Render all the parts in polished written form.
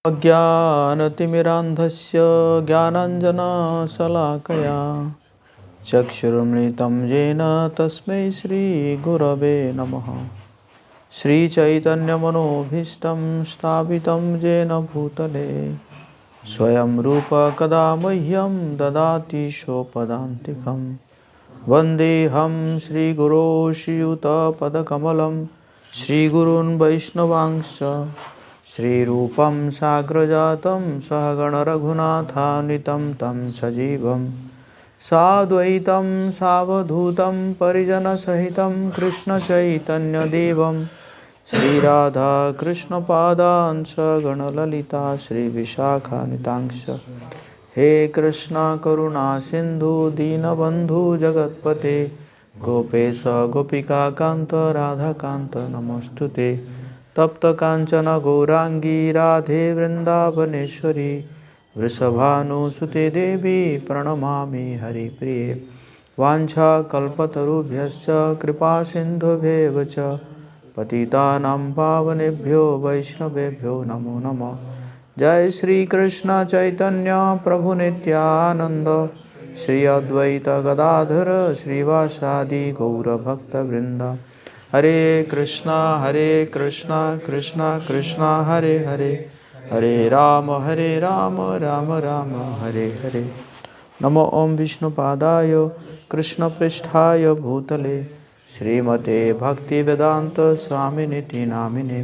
अज्ञानतिमिरान्धस्य ज्ञानाञ्जनशलाकया चक्षुरुन्मिलितं येन तस्मै श्रीगुरवे नमः। श्रीचैतन्यमनोभीष्टं स्थापितं येन भूतले स्वयं रूप कदा मह्यं ददाति स्वपदान्तिकं। वन्देऽहं श्रीगुरो श्रीयुतपदकमलं श्रीगुरून् वैष्णवांश्च श्रीरूपं साग्रजातं सहगणरघुनाथान्वितं तं सजीवं साद्वैतं सावधूतं परिजनसहितं कृष्णचैतन्यदेवं श्रीराधाकृष्णपादान् सगणललिता श्रीविशाखान्वितांश्च। हे कृष्ण करुणा सिन्धु दीनबन्धु जगत्पते गोपेश गोपिकान्त राधाकान्त नमोऽस्तुते। तप्त कांचन गौरांगी राधे वृंदावनेश्वरी वृषभानुसुते देवी प्रणमामि हरिप्रिये। वाञ्छाकल्पतरुभ्यश्च कृपा सिन्धुभ्येव च पतितानां पावनेभ्यो वैष्णवेभ्यो नमो नमः। जय श्री कृष्ण चैतन्य प्रभु नित्यानंद श्री अद्वैत गदाधर श्रीवासादि गौरभक्तवृंद। हरे कृष्णा कृष्णा कृष्णा हरे हरे हरे राम राम राम हरे हरे। नमो ओम विष्णुपादाय कृष्णपृष्ठाय भूतले श्रीमते भक्तिवेदांत स्वामिनिति नामिने।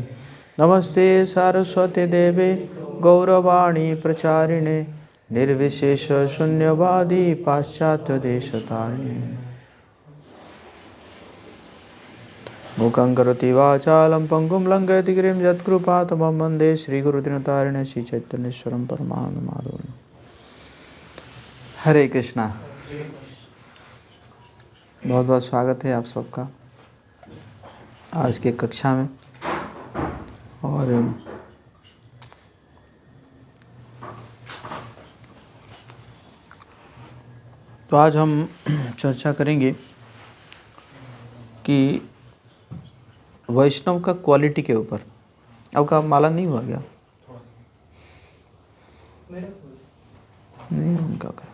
नमस्ते सारस्वती देवे गौरवाणी प्रचारिणे निर्विशेष शून्यवादी पाश्चात्य देशतारिणे। मूकं करोति वाचालं पंगुं लंघयति गिरिं यत्कृपातमं वन्दे श्रीगुरुदिनतारिणे श्रीचैतन्येश्वरं परमानन्दमाधवम्। हरे कृष्णा। बहुत बहुत स्वागत है आप सबका आज के कक्षा में। और तो आज हम चर्चा करेंगे कि वैष्णव का क्वालिटी के ऊपर। आपका माला नहीं हुआ क्या? नहीं उनका कर।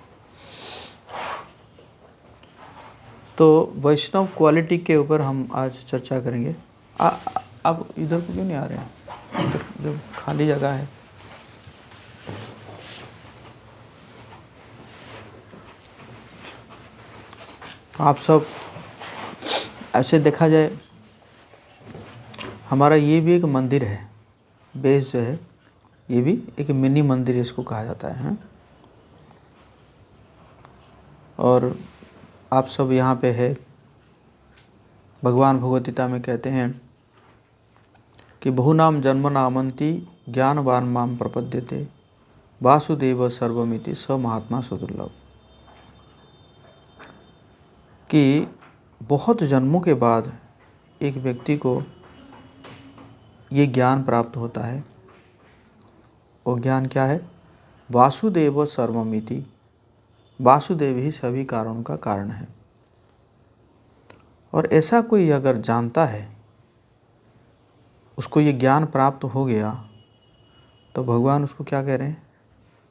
तो वैष्णव क्वालिटी के ऊपर हम आज चर्चा करेंगे। आप इधर को क्यों नहीं आ रहे हैं? इधर खाली जगह है। आप सब ऐसे देखा जाए हमारा ये भी एक मंदिर है। बेस जो है ये भी एक मिनी मंदिर इसको कहा जाता है। और आप सब यहाँ पे है। भगवान भगवद गीता में कहते हैं कि बहुनाम जन्म नामंती ज्ञानवान माम प्रपद्यते वासुदेव सर्वमिति स महात्मा सुदुर्लभ। कि बहुत जन्मों के बाद एक व्यक्ति को ये ज्ञान प्राप्त होता है। वो ज्ञान क्या है? वासुदेव सर्वमिति। वासुदेव ही सभी कारणों का कारण है। और ऐसा कोई अगर जानता है, उसको ये ज्ञान प्राप्त हो गया, तो भगवान उसको क्या कह रहे हैं?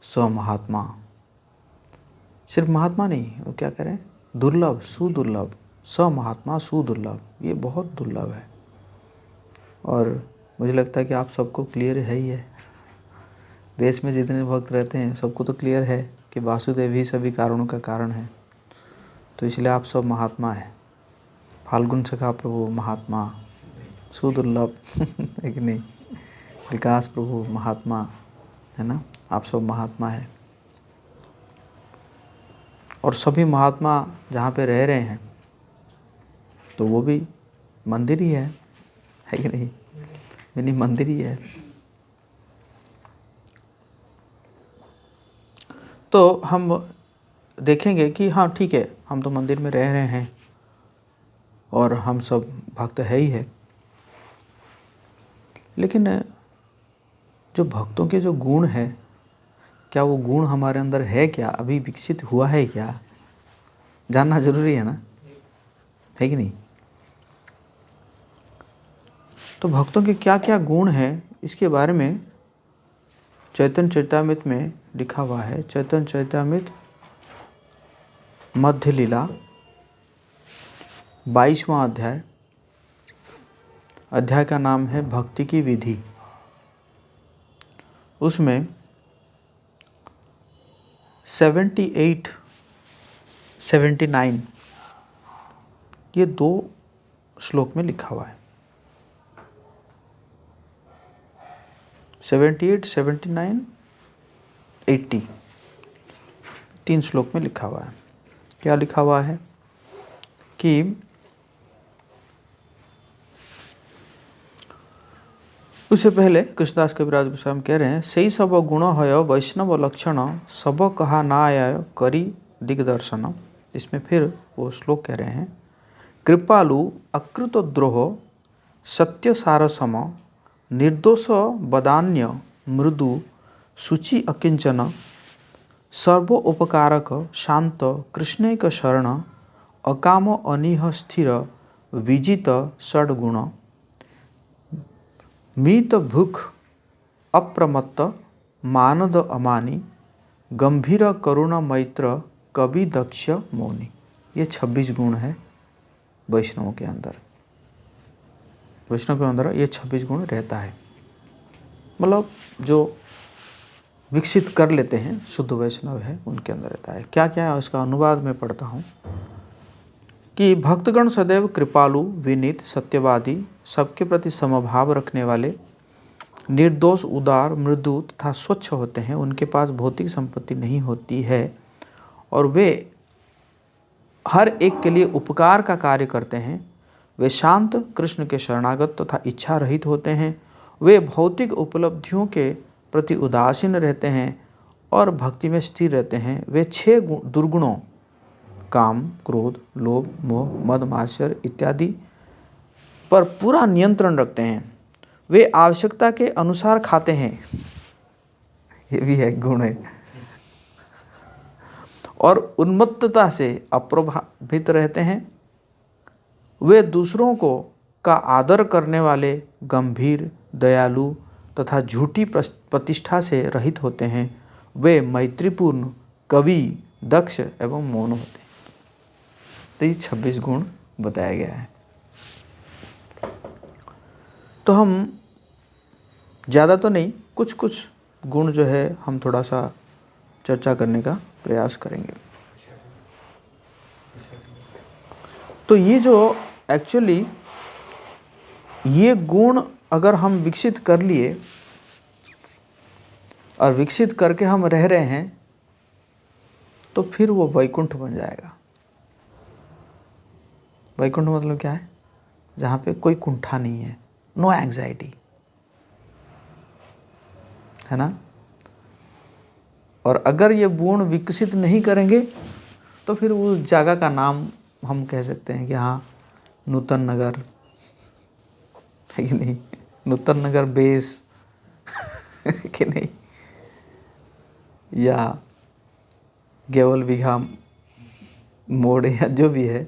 स महात्मा। सिर्फ महात्मा नहीं, वो क्या कह रहे हैं? दुर्लभ, सुदुर्लभ। स महात्मा सुदुर्लभ, ये बहुत दुर्लभ है। और मुझे लगता है कि आप सबको क्लियर है ही है। देश में जितने भक्त रहते हैं सबको तो क्लियर है कि वासुदेव ही सभी कारणों का कारण है। तो इसलिए आप सब महात्मा है। फाल्गुन सखा प्रभु महात्मा, सुदुर्लभ है कि नहीं? विकास प्रभु महात्मा है ना। आप सब महात्मा है। और सभी महात्मा जहाँ पे रह रहे हैं तो वो भी मंदिर ही है कि नहीं? मिनी मंदिर ही है। तो हम देखेंगे कि हाँ ठीक है, हम तो मंदिर में रह रहे हैं और हम सब भक्त है ही है। लेकिन जो भक्तों के जो गुण है, क्या वो गुण हमारे अंदर है क्या? अभी विकसित हुआ है क्या? जानना जरूरी है ना, है कि नहीं? तो भक्तों के क्या क्या गुण हैं इसके बारे में चैतन्य चरितामृत में लिखा हुआ है, चैतन्य चरितामृत मध्य लीला 22वां अध्याय, अध्याय का नाम है भक्ति की विधि। उसमें 78, 79 ये 2 श्लोक में लिखा हुआ है। 78, 79, 80 3 श्लोक में लिखा हुआ है। क्या लिखा हुआ है कि उससे पहले कृष्णदास कविराज गोस्वामी कह रहे हैं, सही सब गुण है वैष्णव लक्षण, सब कहा ना आया करी दिग्दर्शन। इसमें फिर वो श्लोक कह रहे हैं, कृपालु अकृत द्रोह सत्य सारसम, निर्दोष बदान्य मृदु शुचि अकिंचन, सर्वोपकारक शांत कृष्णैक शरण, अकाम अनिह स्थिर विजित षड्गुण, मीत भूख अप्रमत्त मानद अमानी, गंभीर करुण मैत्र कवि दक्ष मौनी। ये 26 गुण है वैष्णवों के अंदर। वैष्णव के अंदर ये 26 गुण रहता है। मतलब जो विकसित कर लेते हैं, शुद्ध वैष्णव है, उनके अंदर रहता है। क्या क्या है उसका अनुवाद में पढ़ता हूँ कि भक्तगण सदैव कृपालु, विनीत, सत्यवादी, सबके प्रति समभाव रखने वाले, निर्दोष, उदार, मृदु तथा स्वच्छ होते हैं। उनके पास भौतिक संपत्ति नहीं होती है और वे हर एक के लिए उपकार का कार्य करते हैं। वे शांत, कृष्ण के शरणागत तथा इच्छा रहित होते हैं। वे भौतिक उपलब्धियों के प्रति उदासीन रहते हैं और भक्ति में स्थिर रहते हैं। वे 6 दुर्गुणों काम, क्रोध, लोभ, मोह, मद, मात्सर्य इत्यादि पर पूरा नियंत्रण रखते हैं। वे आवश्यकता के अनुसार खाते हैं, ये भी एक गुण है, और उन्मत्तता से अप्रभावित रहते हैं। वे दूसरों को का आदर करने वाले, गंभीर, दयालु तथा झूठी प्रतिष्ठा से रहित होते हैं। वे मैत्रीपूर्ण, कवि, दक्ष एवं मौन होते हैं। तो ये 26 गुण बताया गया है। तो हम ज़्यादा तो नहीं, कुछ कुछ गुण जो है हम थोड़ा सा चर्चा करने का प्रयास करेंगे। तो ये जो एक्चुअली ये गुण अगर हम विकसित कर लिए और विकसित करके हम रह रहे हैं तो फिर वो वैकुंठ बन जाएगा। वैकुंठ मतलब क्या है? जहाँ पे कोई कुंठा नहीं है, नो एंग्जाइटी, है ना। और अगर ये गुण विकसित नहीं करेंगे तो फिर उस जगह का नाम हम कह सकते हैं कि हाँ, नूतन नगर है कि नहीं, नूतन नगर बेस कि नहीं, या गेवल बीघा मोड़, या जो भी है।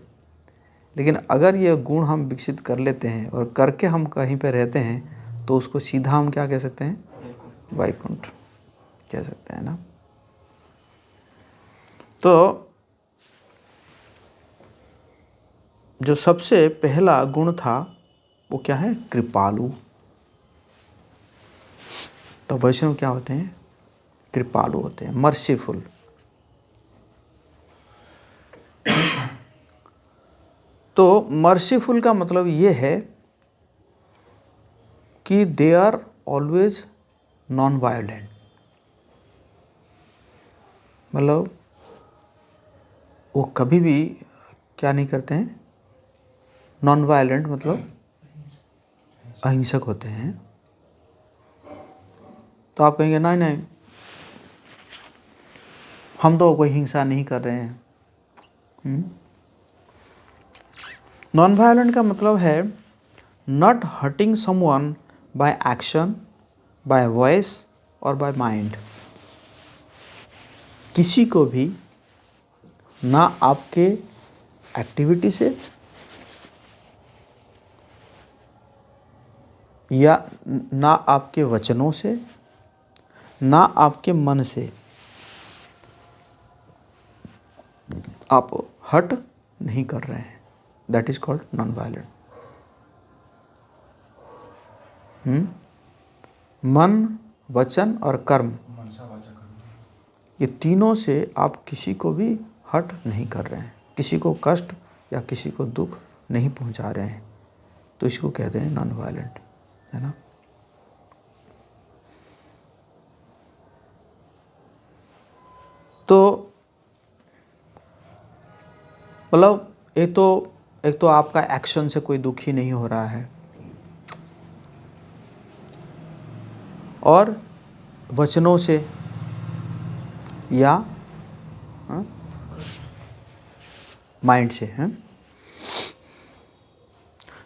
लेकिन अगर ये गुण हम विकसित कर लेते हैं और करके हम कहीं पे रहते हैं तो उसको सीधा हम क्या कह सकते हैं? वैकुंठ कह सकते हैं ना। तो जो सबसे पहला गुण था वो क्या है? कृपालु। तो वैष्णव क्या होते हैं? कृपालु होते हैं, मर्सीफुल। तो मर्सीफुल का मतलब ये है कि they are always non violent. मतलब वो कभी भी क्या नहीं करते हैं? नॉन वायलेंट मतलब अहिंसक होते हैं। तो आप कहेंगे नहीं नहीं, हम तो कोई हिंसा नहीं कर रहे हैं। नॉन वायलेंट का मतलब है not hurting someone by action, bye voice और बाय माइंड। किसी को भी ना आपके एक्टिविटी से या ना आपके वचनों से ना आपके मन से आप हट नहीं कर रहे हैं, that is called non violent. मन, वचन और कर्म, ये तीनों से आप किसी को भी हट नहीं कर रहे हैं, किसी को कष्ट या किसी को दुख नहीं पहुंचा रहे हैं, तो इसको कहते हैं नॉन वायलेंट, है ना। तो मतलब एक तो आपका एक्शन से कोई दुखी नहीं हो रहा है, और वचनों से या माइंड से, हैं।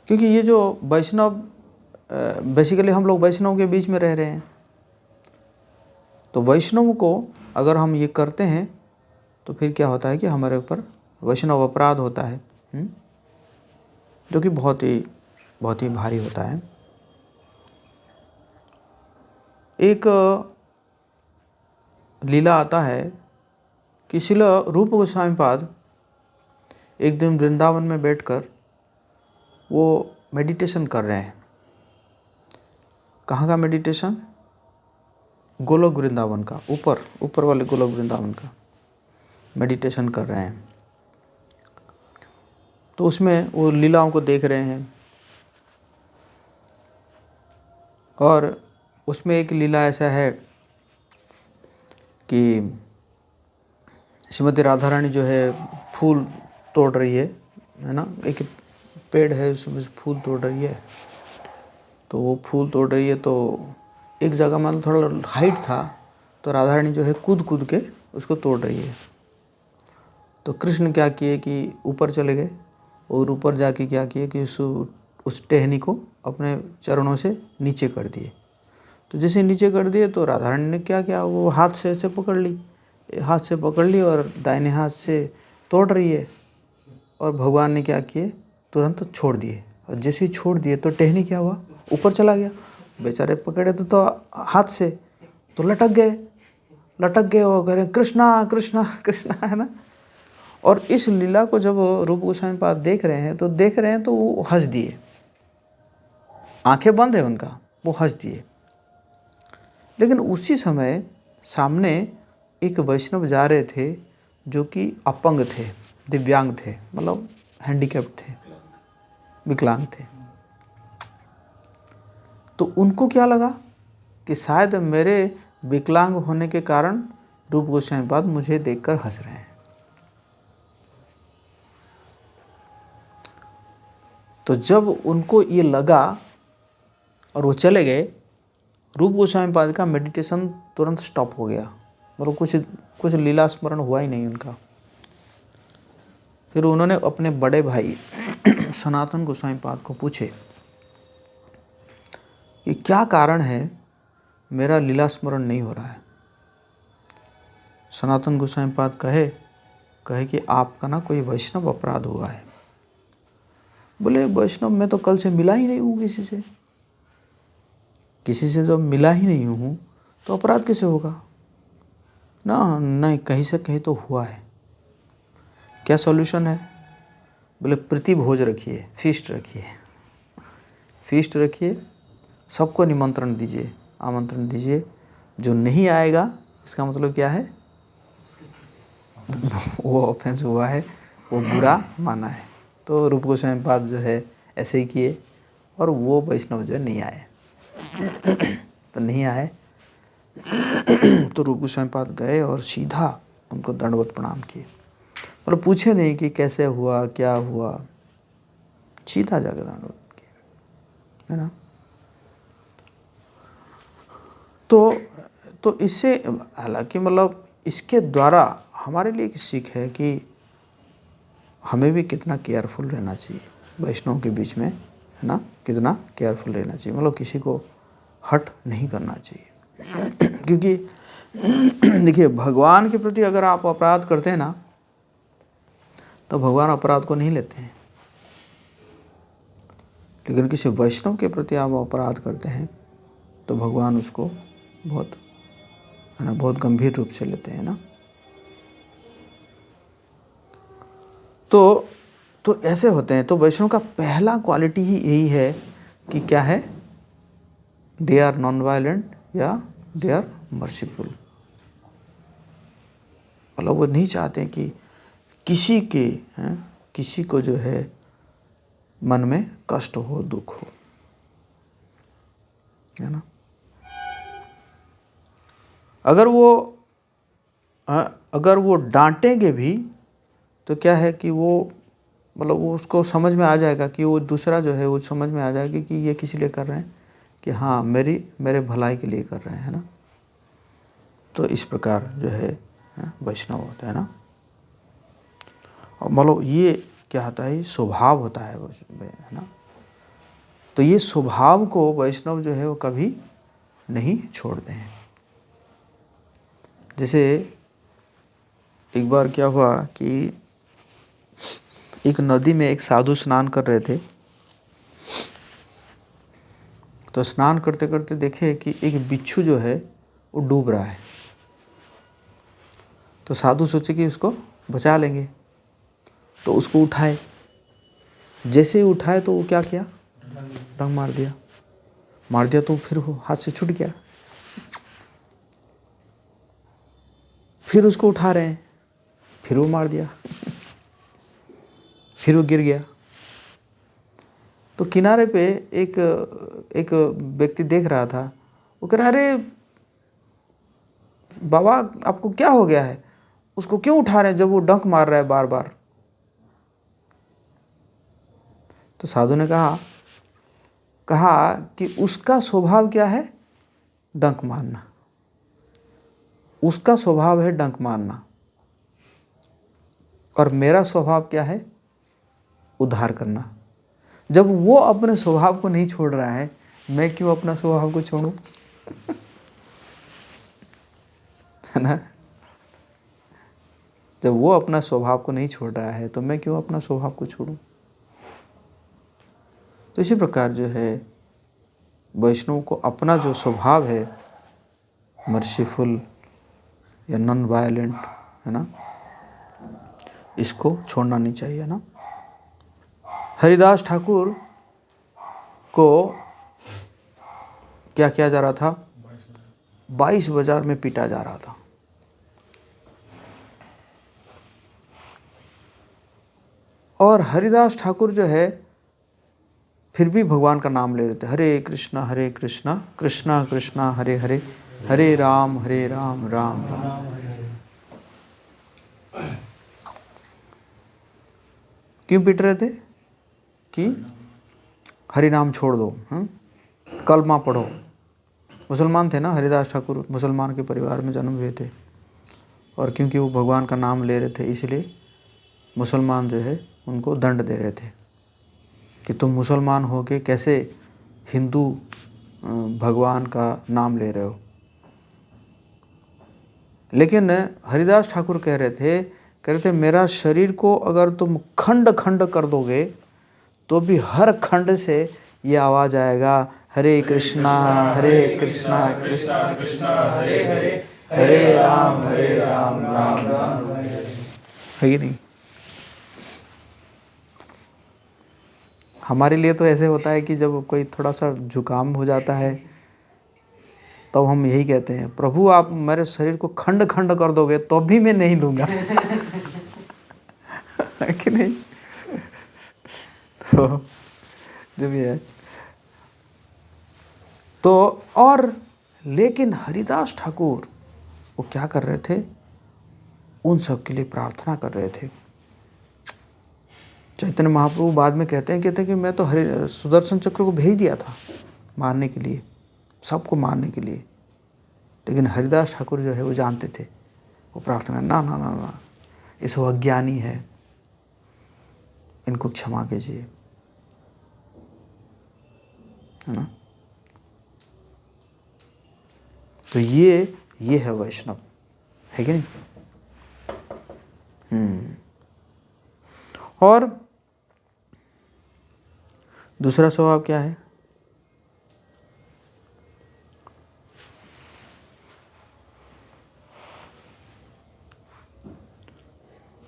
क्योंकि ये जो वैष्णव, बेसिकली हम लोग वैष्णव के बीच में रह रहे हैं, तो वैष्णव को अगर हम ये करते हैं तो फिर क्या होता है कि हमारे ऊपर वैष्णव अपराध होता है, जो कि बहुत ही भारी होता है। एक लीला आता है कि श्रील रूप गोस्वामी पाद एक दिन वृंदावन में बैठकर वो मेडिटेशन कर रहे हैं। कहाँ का मेडिटेशन? गोलोक वृंदावन का, ऊपर वाले गोलोक वृंदावन का मेडिटेशन कर रहे हैं। तो उसमें वो लीलाओं को देख रहे हैं, और उसमें एक लीला ऐसा है कि श्रीमती राधा रानी जो है फूल तोड़ रही है ना, एक पेड़ है उसमें फूल तोड़ रही है। तो वो फूल तोड़ रही है, तो एक जगह मतलब थोड़ा हाइट था, तो राधा रानी जो है कूद कूद के उसको तोड़ रही है। तो कृष्ण क्या किए कि ऊपर चले गए, और ऊपर जाके क्या किए कि उस टहनी को अपने चरणों से नीचे कर दिए। तो जैसे नीचे कर दिए तो राधा रानी ने क्या किया, वो हाथ से ऐसे पकड़ ली और दाहिने हाथ से तोड़ रही है, और भगवान ने क्या किए, तुरंत छोड़ दिए। और जैसे ही छोड़ दिए तो टहनी क्या हुआ, ऊपर चला गया। बेचारे पकड़े तो हाथ से, तो लटक गए और कह रहे कृष्णा कृष्णा कृष्णा, है ना। और इस लीला को जब रूप गोस्वामी पाद देख रहे हैं तो वो हंस दिए, आंखें बंद है उनका, वो हंस दिए। लेकिन उसी समय सामने एक वैष्णव जा रहे थे जो कि अपंग थे, दिव्यांग थे, मतलब हैंडीकैप्ड थे, विकलांग थे। तो उनको क्या लगा कि शायद मेरे विकलांग होने के कारण रूप गोस्वामी पाद मुझे देखकर हंस रहे हैं। तो जब उनको ये लगा और वो चले गए, रूप गोस्वामी पाद का मेडिटेशन तुरंत स्टॉप हो गया, मतलब कुछ लीला स्मरण हुआ ही नहीं उनका। फिर उन्होंने अपने बड़े भाई सनातन गोस्वामी पाद को पूछे कि क्या कारण है मेरा लीला स्मरण नहीं हो रहा है। सनातन गोस्वामी पाद कहे कि आपका ना कोई वैष्णव अपराध हुआ है। बोले वैष्णव मैं तो कल से मिला ही नहीं हूँ किसी से जब मिला ही नहीं हूँ तो अपराध कैसे होगा ना। नहीं, कहीं से कहीं तो हुआ है। क्या सॉल्यूशन है? बोले प्रीति भोज रखिए, फीस्ट रखिए, सबको निमंत्रण दीजिए, आमंत्रण दीजिए। जो नहीं आएगा इसका मतलब क्या है, वो ऑफेंस हुआ है, वो बुरा माना है। तो रूप गोस्वामी पाद जो है ऐसे ही किए, और वो वैष्णव जो नहीं आए तो नहीं आए। तो रूप गोस्वामी पाद गए और सीधा उनको दंडवत प्रणाम किए, और पूछे नहीं कि कैसे हुआ क्या हुआ, सीधा जाकर दंडवत किए, है ना। तो इससे हालांकि मतलब इसके द्वारा हमारे लिए एक सीख है कि हमें भी कितना केयरफुल रहना चाहिए वैष्णव के बीच में, है ना, कितना केयरफुल रहना चाहिए, मतलब किसी को हट नहीं करना चाहिए। क्योंकि देखिए भगवान के प्रति अगर आप अपराध करते हैं ना, तो भगवान अपराध को नहीं लेते हैं। लेकिन किसी वैष्णव के प्रति आप अपराध करते हैं तो भगवान उसको बहुत है ना, बहुत गंभीर रूप से लेते हैं ना। तो ऐसे होते हैं। तो वैष्णव का पहला क्वालिटी ही यही है कि क्या है, दे आर नॉन वायलेंट या दे आर मर्सीफुल। मतलब वो नहीं चाहते कि किसी के किसी को जो है मन में कष्ट हो, दुख हो, है ना। अगर वो डांटेंगे भी तो क्या है कि वो मतलब वो उसको समझ में आ जाएगा कि वो दूसरा जो है वो समझ में आ जाएगा कि ये किस लिए कर रहे हैं, कि हाँ मेरे भलाई के लिए कर रहे हैं, है ना। तो इस प्रकार जो है वैष्णव होता है ना। और मतलब ये क्या होता है, स्वभाव होता है ना। तो ये स्वभाव को वैष्णव जो है वो कभी नहीं छोड़ते हैं। जैसे एक बार क्या हुआ कि एक नदी में एक साधु स्नान कर रहे थे। तो स्नान करते करते देखे कि एक बिच्छू जो है वो डूब रहा है। तो साधु सोचे कि उसको बचा लेंगे, तो उसको उठाए। जैसे ही उठाए तो वो क्या किया, डंक मार दिया तो फिर वो हाथ से छूट गया। फिर उसको उठा रहे हैं, फिर वो मार दिया, फिर वो गिर गया। तो किनारे पे एक व्यक्ति देख रहा था। वो कह रहा, अरे बाबा आपको क्या हो गया है, उसको क्यों उठा रहे हैं जब वो डंक मार रहा है बार बार। तो साधु ने कहा कि उसका स्वभाव क्या है, डंक मारना। उसका स्वभाव है डंक मारना, और मेरा स्वभाव क्या है, उद्धार करना। जब वो अपने स्वभाव को नहीं छोड़ रहा है, मैं क्यों अपना स्वभाव को छोड़ूं, है ना। जब वो अपना स्वभाव को नहीं छोड़ रहा है तो मैं क्यों अपना स्वभाव को छोड़ूं। तो इसी प्रकार जो है वैष्णव को अपना जो स्वभाव है, मर्सीफुल या नॉन वायलेंट, है ना, इसको छोड़ना नहीं चाहिए ना। हरिदास ठाकुर को क्या किया जा रहा था, 22 बाजार में पीटा जा रहा था। और हरिदास ठाकुर जो है फिर भी भगवान का नाम ले रहे थे, हरे कृष्णा कृष्णा कृष्णा हरे हरे, हरे राम राम राम। क्यों पीट रहे थे, कि हरि नाम छोड़ दो, कलमा पढ़ो। मुसलमान थे ना, हरिदास ठाकुर मुसलमान के परिवार में जन्म हुए थे, और क्योंकि वो भगवान का नाम ले रहे थे इसलिए मुसलमान जो है उनको दंड दे रहे थे कि तुम मुसलमान हो के कैसे हिंदू भगवान का नाम ले रहे हो। लेकिन हरिदास ठाकुर कह रहे थे मेरा शरीर को अगर तुम खंड खंड कर दोगे तो भी हर खंड से ये आवाज़ आएगा, हरे कृष्णा कृष्णा कृष्णा हरे हरे, हरे राम राम राम है कि नहीं। हमारे लिए तो ऐसे होता है कि जब कोई थोड़ा सा जुकाम हो जाता है तब तो हम यही कहते हैं, प्रभु आप मेरे शरीर को खंड खंड कर दोगे तो भी मैं नहीं लूँगा, है कि नहीं। तो जो भी है तो, और लेकिन हरिदास ठाकुर वो क्या कर रहे थे, उन सब के लिए प्रार्थना कर रहे थे। चैतन्य महाप्रभु बाद में कहते हैं कि मैं तो सुदर्शन चक्र को भेज दिया था मारने के लिए, सबको मारने के लिए, लेकिन हरिदास ठाकुर जो है वो जानते थे, वो प्रार्थना ना ना ना ना, ये सब अज्ञानी है, इनको क्षमा कीजिए, है ना। तो ये है वैष्णव, है कि नहीं। और दूसरा स्वभाव क्या है,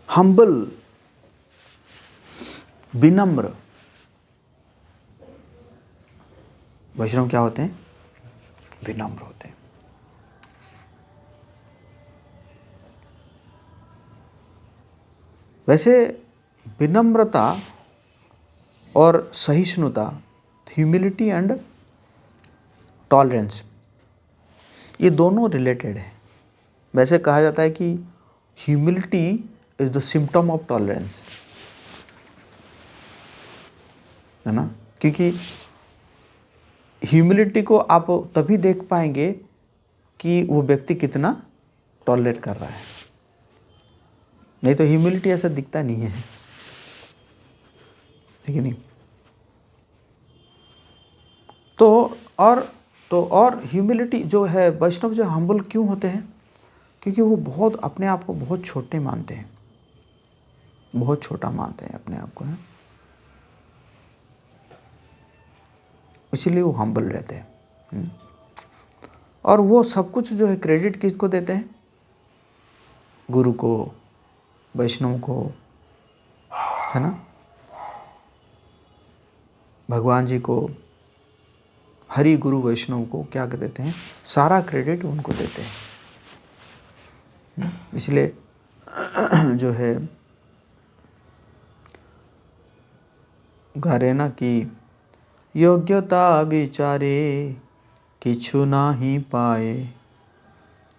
हम्बल, विनम्र। वैष्णव क्या होते हैं? विनम्र होते हैं। वैसे विनम्रता और सहिष्णुता, ह्यूमिलिटी एंड टॉलरेंस, ये दोनों रिलेटेड है। वैसे कहा जाता है कि humility is the symptom of tolerance, है ना? क्योंकि ह्यूमिलिटी को आप तभी देख पाएंगे कि वो व्यक्ति कितना टॉलरेट कर रहा है, नहीं तो ह्यूमिलिटी ऐसा दिखता नहीं है, ठीक है नहीं? और ह्यूमिलिटी जो है, वैष्णव जो हम्बल क्यों होते हैं? क्योंकि वो बहुत अपने आप को बहुत छोटे मानते हैं, बहुत छोटा मानते हैं अपने आप को, है, इसीलिए वो हम्बल रहते हैं। और वो सब कुछ जो है क्रेडिट किसको देते हैं? गुरु को, वैष्णव को, है ना, भगवान जी को, हरि गुरु वैष्णव को क्या देते हैं? सारा क्रेडिट उनको देते हैं। इसलिए जो है गा रहे ना कि योग्यता विचारे किछु नाही पाए,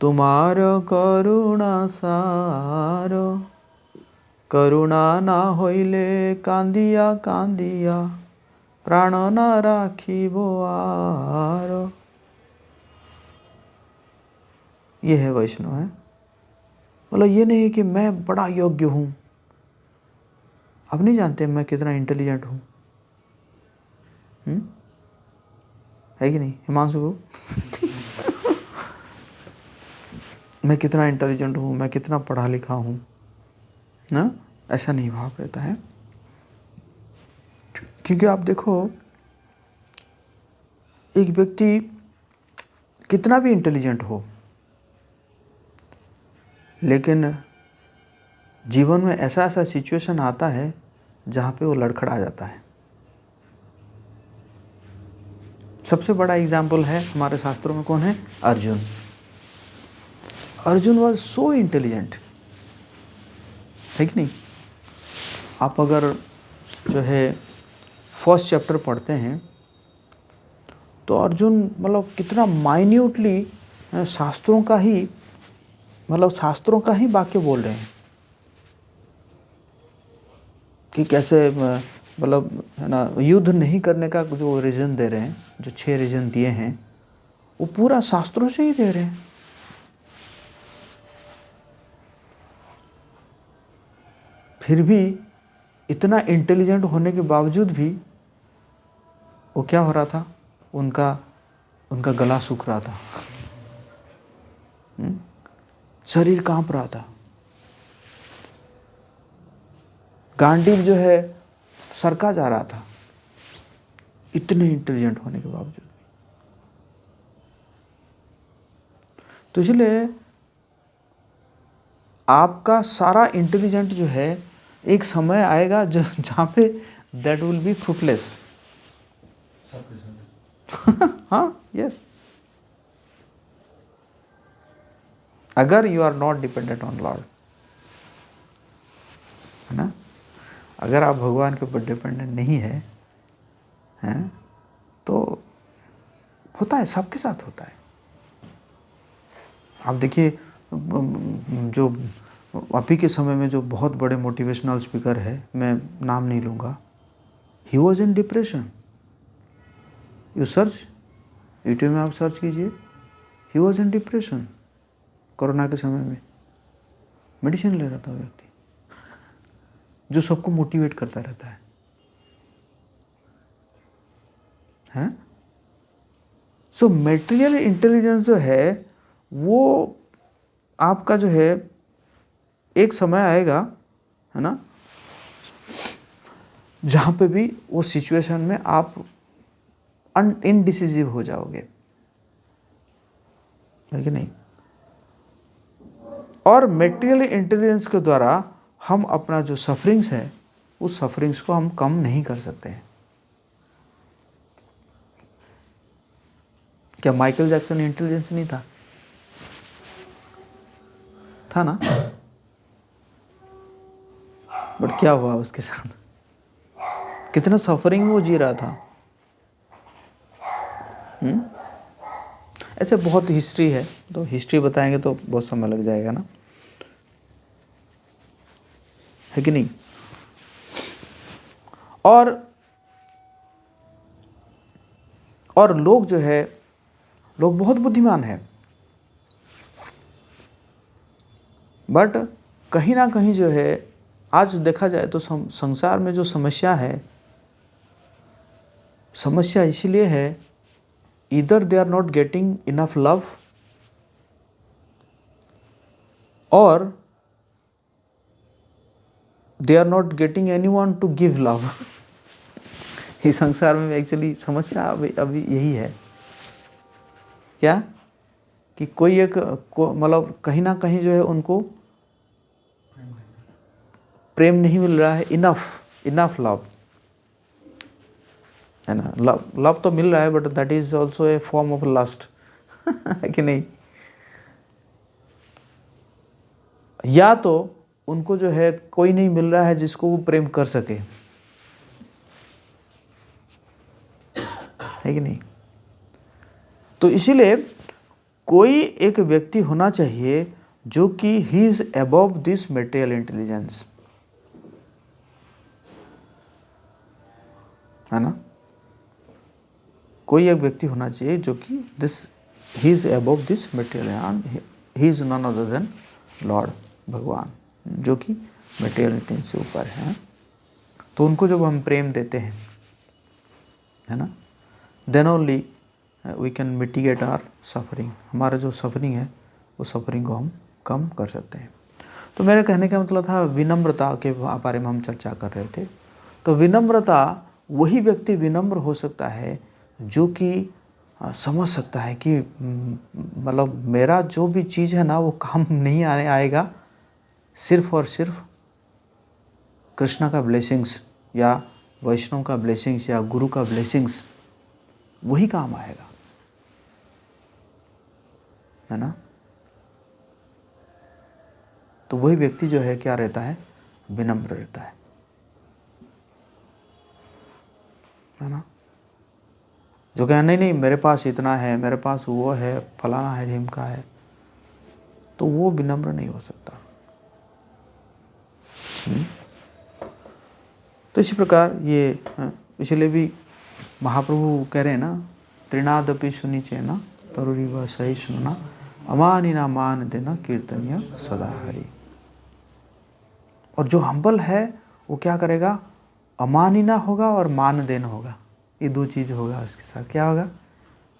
तुम्हार करुणा सार, करुणा ना होइले कांदिया कांदिया, प्राण ना राखिबो आर। ये है वैष्णव, है। मतलब ये नहीं कि मैं बड़ा योग्य हूँ। आप नहीं जानते मैं कितना इंटेलिजेंट हूँ, है कि नहीं हिमांशु को? मैं कितना इंटेलिजेंट हूँ, मैं कितना पढ़ा लिखा हूँ ना, ऐसा नहीं भाव रहता है। क्योंकि आप देखो, एक व्यक्ति कितना भी इंटेलिजेंट हो, लेकिन जीवन में ऐसा ऐसा सिचुएशन आता है जहाँ पे वो लड़खड़ा जाता है। सबसे बड़ा एग्जाम्पल है हमारे शास्त्रों में, कौन है? Arjun. Arjun was so intelligent, है कि नहीं? आप अगर जो है फर्स्ट चैप्टर पढ़ते हैं तो अर्जुन मतलब कितना माइन्यूटली शास्त्रों का ही, मतलब शास्त्रों का ही वाक्य बोल रहे हैं कि कैसे मतलब, है ना, युद्ध नहीं करने का जो रीज़न दे रहे हैं, जो 6 रीज़न दिए हैं, वो पूरा शास्त्रों से ही दे रहे हैं। फिर भी इतना इंटेलिजेंट होने के बावजूद भी वो क्या हो रहा था? उनका गला सूख रहा था, शरीर कांप रहा था, गांडीव जो है सरका जा रहा था, इतने इंटेलिजेंट होने के बावजूद। तो इसलिए आपका सारा इंटेलिजेंट जो है, एक समय आएगा जहाँ पे दैट विल बी फ्रूटलेस। हाँ, यस, अगर you are not dependent on lord, है ना, अगर आप भगवान के ऊपर डिपेंडेंट नहीं है, हैं, तो होता है, सबके साथ होता है। आप देखिए, जो अभी के समय में जो बहुत बड़े मोटिवेशनल स्पीकर है, मैं नाम नहीं लूँगा, he was in depression. You search, YouTube में आप सर्च कीजिए, he was in depression. Corona के समय में मेडिसिन ले रहा था व्यक्ति, जो सबको मोटिवेट करता रहता है, हैं? सो मेटेरियल इंटेलिजेंस जो है वो आपका जो है एक समय आएगा, है ना, जहाँ पे भी वो सिचुएशन में आप इनडिसिसिव हो जाओगे, है कि नहीं? और मेटेरियल इंटेलिजेंस के द्वारा हम अपना जो सफरिंग्स है उस सफरिंग्स को हम कम नहीं कर सकते हैं। क्या माइकल जैक्सन इंटेलिजेंस नहीं था? था ना? बट क्या हुआ उसके साथ? कितना सफरिंग वो जी रहा था। ऐसे बहुत हिस्ट्री है, तो हिस्ट्री बताएंगे तो बहुत समय लग जाएगा ना, है कि नहीं? और लोग जो है, लोग बहुत बुद्धिमान है, बट कहीं ना कहीं जो है, आज देखा जाए तो संसार में जो समस्या है, समस्या इसलिए है, इधर they are not getting enough love, और they are not getting anyone to give love. इस संसार में एक्चुअली समस्या अभी यही है। क्या कि कोई एक मतलब कहीं ना कहीं जो है उनको प्रेम नहीं मिल रहा है, इनफ लव, है ना? लव तो मिल रहा है, but that is also a form of lust, है कि नहीं? या तो उनको जो है कोई नहीं मिल रहा है जिसको वो प्रेम कर सके, है कि नहीं? तो इसीलिए कोई एक व्यक्ति होना चाहिए जो कि ही is above this material intelligence, है ना? कोई एक व्यक्ति होना चाहिए जो कि ही is above this material, he is none other than Lord, भगवान, जो कि मटेरियल इंटेलिजेंस से ऊपर है। तो उनको जब हम प्रेम देते हैं, है ना, then only we can mitigate our suffering. हमारा जो सफरिंग है उस सफरिंग को हम कम कर सकते हैं। तो मेरे कहने का मतलब था, विनम्रता के बारे में हम चर्चा कर रहे थे। तो विनम्रता, वही व्यक्ति विनम्र हो सकता है जो कि समझ सकता है कि मतलब मेरा जो भी चीज़ है ना वो काम नहीं आएगा, सिर्फ और सिर्फ कृष्ण का ब्लेसिंग्स या वैष्णव का ब्लेसिंग्स या गुरु का ब्लेसिंग्स वही काम आएगा, है ना? तो वही व्यक्ति जो है क्या रहता है? विनम्र रहता है ना? जो कहे नहीं मेरे पास इतना है, मेरे पास वो है, फलाना है, ढिमका है, तो वो विनम्र नहीं हो सकता। तो इसी प्रकार ये, इसलिए भी महाप्रभु कह रहे हैं ना, त्रिनादपि सुनिचे ना तरुरी व सही सुनना, अमानी ना मान देना कीर्तनिया सदा हरि। और जो हम्बल है वो क्या करेगा? अमानिना होगा और मान देना होगा, ये दो चीज़ होगा उसके साथ। क्या होगा?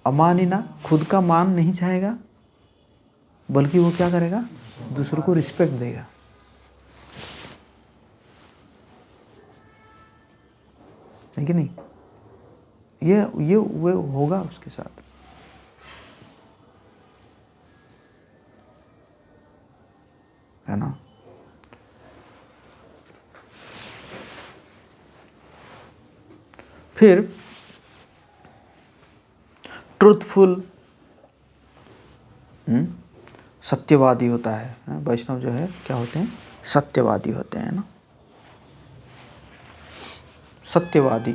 अमानिना, खुद का मान नहीं चाहेगा, बल्कि वो क्या करेगा? दूसरों को रिस्पेक्ट देगा, है कि नहीं? ये वो होगा उसके साथ, है ना? फिर ट्रूथफुल, सत्यवादी होता है। वैष्णव जो है क्या होते हैं? सत्यवादी होते हैं ना। सत्यवादी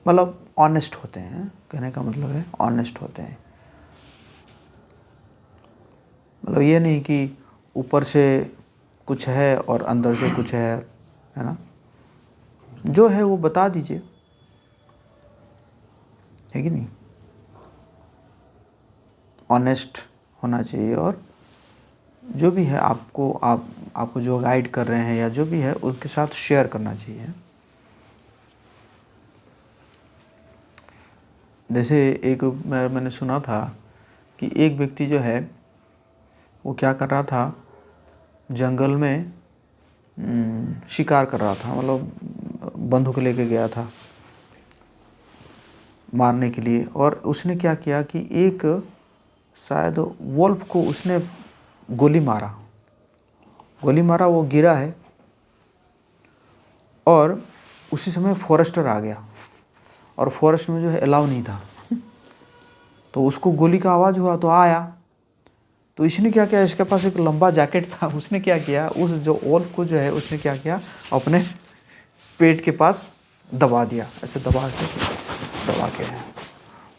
मतलब ऑनेस्ट होते हैं, कहने का मतलब है ऑनेस्ट होते हैं। मतलब ये नहीं कि ऊपर से कुछ है और अंदर से कुछ है ना? जो है वो बता दीजिए, है कि नहीं? ऑनेस्ट होना चाहिए, और जो भी है आपको जो गाइड कर रहे हैं या जो भी है उसके साथ शेयर करना चाहिए। जैसे एक मैंने सुना था कि एक व्यक्ति जो है वो क्या कर रहा था, जंगल में शिकार कर रहा था, मतलब बंदूक लेके गया था मारने के लिए। और उसने क्या किया कि एक शायद वोल्फ को उसने गोली मारा, वो गिरा है और उसी समय फॉरेस्टर आ गया और फॉरेस्ट में जो है अलाउ नहीं था, तो उसको गोली का आवाज़ हुआ तो आया। तो इसने क्या किया, इसके पास एक लंबा जैकेट था, उसने क्या किया, उस जो वोल्फ को जो है उसने क्या किया, अपने पेट के पास दबा दिया, ऐसे दबा के।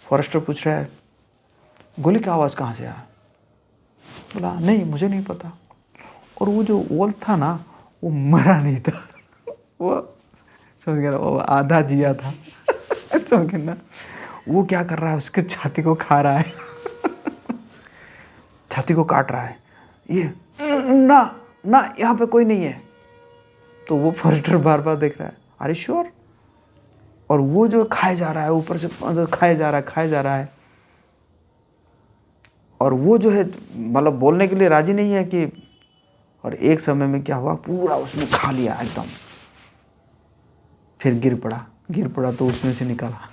फॉरेस्टर पूछ रहा है गोली का आवाज़ कहाँ से आया? बोला नहीं, मुझे नहीं पता। और वो जो वोल्फ था ना, वो मरा नहीं था, वो समझ गया, वो आधा जिया था। समझ ना, वो क्या कर रहा है, उसके छाती को खा रहा है, छाती को काट रहा है, ये ना ना यहाँ पे कोई नहीं है। तो वो फॉरेस्टर बार बार देख रहा है, अरे श्योर। और वो जो खाए जा रहा है, ऊपर से खाए जा रहा है, और वो जो है मतलब बोलने के लिए राजी नहीं है कि, और एक समय में क्या हुआ, पूरा उसने खा लिया एकदम, फिर गिर पड़ा तो उसमें से निकला।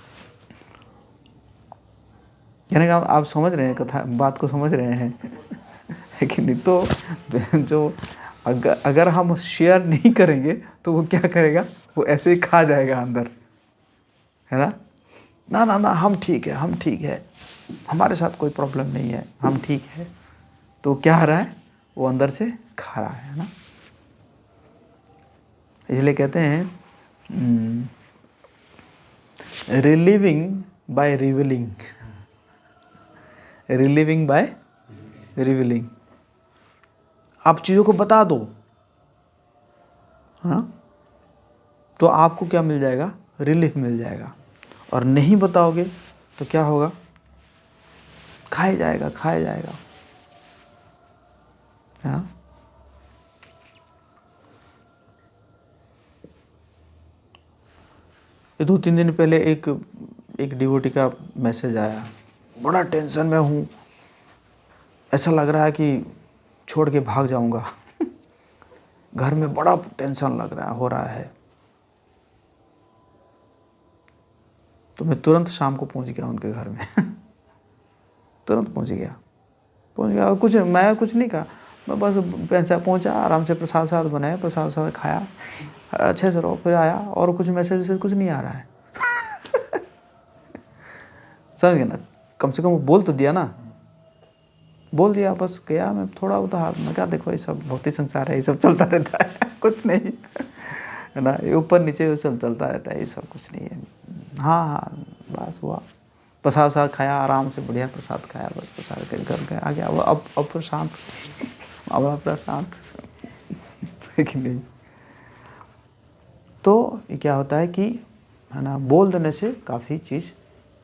यानी कि आप समझ रहे हैं कथा, बात को समझ रहे हैं, है कि नहीं? तो जो अगर हम शेयर नहीं करेंगे तो वो क्या करेगा, वो ऐसे ही खा जाएगा अंदर, है ना। ना ना ना, हम ठीक है, हमारे साथ कोई प्रॉब्लम नहीं है, हम ठीक है। तो क्या आ रहा है, वो अंदर से खा रहा है ना। इसलिए कहते हैं रिलीविंग बाय रिवीलिंग। आप चीज़ों को बता दो, हाँ, तो आपको क्या मिल जाएगा, रिलीफ मिल जाएगा। और नहीं बताओगे तो क्या होगा, खाया जाएगा, है ना। ये 2-3 दिन पहले एक डिवोटी का मैसेज आया, बड़ा टेंशन में हूँ, ऐसा लग रहा है कि छोड़ के भाग जाऊंगा। घर में बड़ा टेंशन लग रहा है, हो रहा है। तो मैं तुरंत शाम को पहुंच गया उनके घर में। तुरंत पहुंच गया और मैं कुछ नहीं कहा, मैं बस पहुंचा, आराम से प्रसाद बनाया, प्रसाद खाया, अच्छे से रहो, फिर आया, और कुछ मैसेज कुछ नहीं आ रहा है। समझ गए ना, कम से कम बोल तो दिया ना, बोल दिया, बस गया मैं थोड़ा उधार। मैं क्या, देखो ये सब भौतिक संसार है, ये सब चलता रहता है, कुछ नहीं है ना, ये ऊपर नीचे ये सब चलता रहता है, ये सब कुछ नहीं है। हाँ, बस हुआ, प्रसाद खाया, आराम से बढ़िया प्रसाद खाया, बस प्रसाद के घर गया, आ गया। अब शांत, अब अपना शांत, लेकिन नहीं। तो ये क्या होता है कि, है ना, बोल देने से काफ़ी चीज़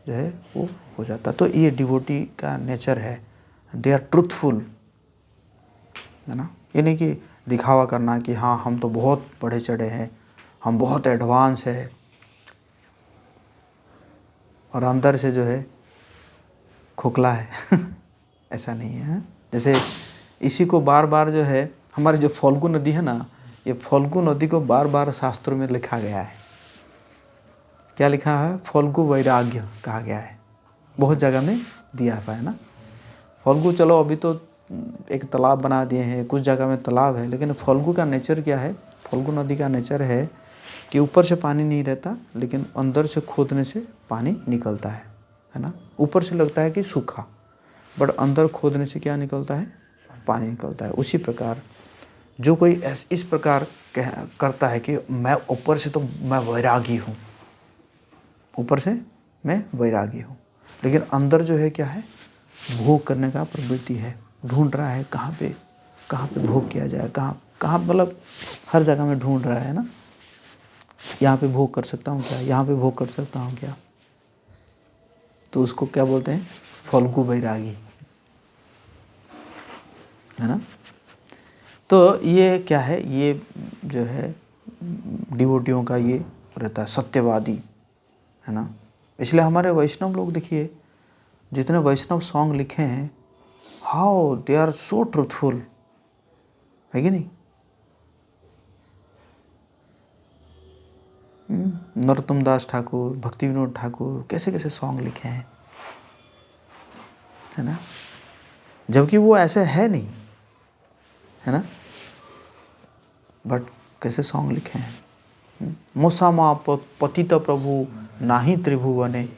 जो है वो हो जाता है। तो ये डिवोटी का नेचर है, दे आर ट्रूथफुल, है ना। ये नहीं कि दिखावा करना कि हाँ हम तो बहुत बढ़े चढ़े हैं, हम बहुत एडवांस है, और अंदर से जो है खोखला है। ऐसा नहीं है। जैसे इसी को बार बार जो है, हमारी जो फाल्गु नदी है ना, ये फाल्गु नदी को बार बार शास्त्रों में लिखा गया है। क्या लिखा है, फाल्गु वैराग्य कहा गया है, बहुत जगह में दिया है ना। फाल्गु, चलो अभी तो एक तालाब बना दिए हैं, कुछ जगह में तालाब है, लेकिन फाल्गु का नेचर क्या है, फाल्गु नदी का नेचर है कि ऊपर से पानी नहीं रहता, लेकिन अंदर से खोदने से पानी निकलता है ना। ऊपर से लगता है कि सूखा, बट अंदर खोदने से क्या निकलता है, पानी निकलता है। उसी प्रकार जो कोई इस प्रकार करता है कि मैं ऊपर से तो मैं वैरागी हूँ, ऊपर से मैं वैरागी हूँ, लेकिन अंदर जो है क्या है, भोग करने का प्रवृत्ति है, ढूंढ रहा है कहाँ पे भोग किया जाए, कहाँ मतलब हर जगह में ढूंढ रहा है ना, यहाँ पे भोग कर सकता हूँ क्या, यहाँ पे भोग कर सकता हूँ क्या। तो उसको क्या बोलते हैं, फाल्गु वैरागी, है ना। तो ये क्या है, ये जो है डिवोटियों का ये रहता है, सत्यवादी, है ना। इसलिए हमारे वैष्णव लोग देखिए, जितने वैष्णव सॉन्ग लिखे हैं, how they are so truthful, है कि नहीं। नरोत्तम दास ठाकुर, भक्ति विनोद ठाकुर, कैसे कैसे सॉन्ग लिखे हैं, है ना। जबकि वो ऐसे है नहीं, है ना। बट कैसे सॉन्ग लिखे हैं, मोसामा पतित प्रभु नाही त्रिभुवने,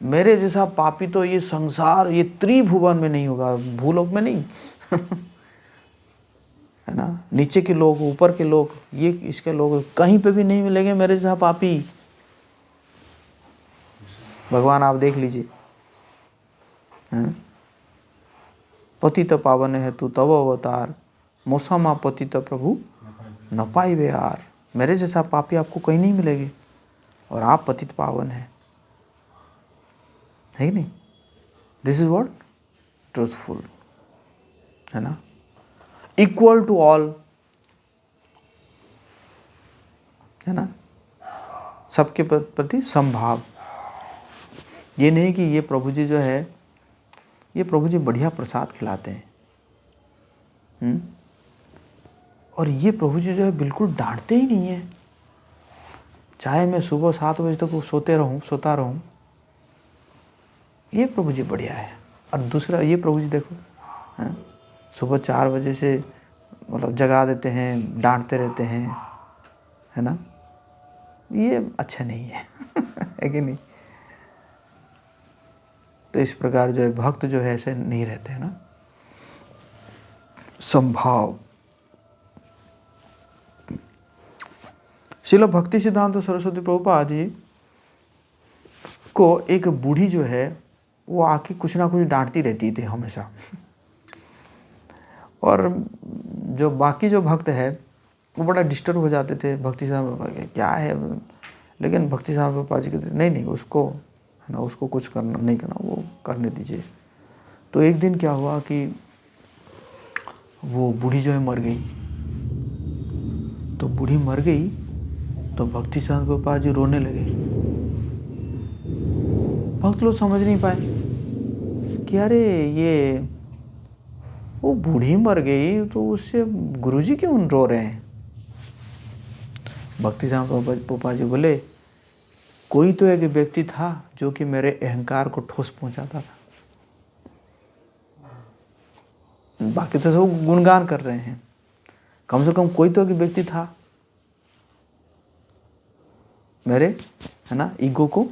मेरे जैसा पापी तो ये संसार, ये त्रिभुवन में नहीं होगा, भूलोक में नहीं है ना। नीचे के लोग, ऊपर के लोग, ये इसके लोग कहीं पे भी नहीं मिलेंगे मेरे जैसा पापी। भगवान आप देख लीजिए, पतित पावन है तू तव अवतार, मोसामा पतित प्रभु न पाइबे यार, मेरे जैसा पापी आपको कहीं नहीं मिलेगी, और आप पतित पावन है कि नहीं। दिस इज व्हाट ट्रूथफुल, है ना। इक्वल टू ऑल, है ना, सबके प्रति समभाव। ये नहीं कि ये प्रभु जी जो है, ये प्रभु जी बढ़िया प्रसाद खिलाते हैं, और ये प्रभु जी जो है बिल्कुल डांटते ही नहीं है, चाहे मैं सुबह 7 बजे तक सोता रहूं, ये प्रभु जी बढ़िया है। और दूसरा ये प्रभु जी देखो, सुबह 4 बजे से मतलब जगा देते हैं, डांटते रहते हैं, है ना, ये अच्छा नहीं है है कि नहीं। तो इस प्रकार जो है भक्त जो है ऐसे नहीं रहते हैं ना, संभाव। श्रील भक्ति सिद्धांत सरस्वती प्रभुपाद जी को एक बूढ़ी जो है वो आके कुछ ना कुछ डांटती रहती थी हमेशा, और जो बाकी जो भक्त है वो बड़ा डिस्टर्ब हो जाते थे, भक्ति साहब क्या है, लेकिन भक्ति साहब प्रभुपाद जी कहते नहीं उसको, है ना, उसको कुछ करना नहीं करना, वो करने दीजिए। तो एक दिन क्या हुआ कि वो बूढ़ी जो है मर गई। तो बूढ़ी मर गई तो भक्ति साहब प्रभुपाद जी रोने लगे। भक्त लोग समझ नहीं पाए कि अरे ये वो बूढ़ी मर गई तो उससे गुरुजी क्यों रो रहे हैं। भक्ति साहब प्रभुपाद जी बोले कोई तो एक व्यक्ति था जो कि मेरे अहंकार को ठोस पहुंचाता था, बाकी तो सब गुणगान कर रहे हैं, कम से कम कोई तो एक व्यक्ति था मेरे, है ना, ईगो को,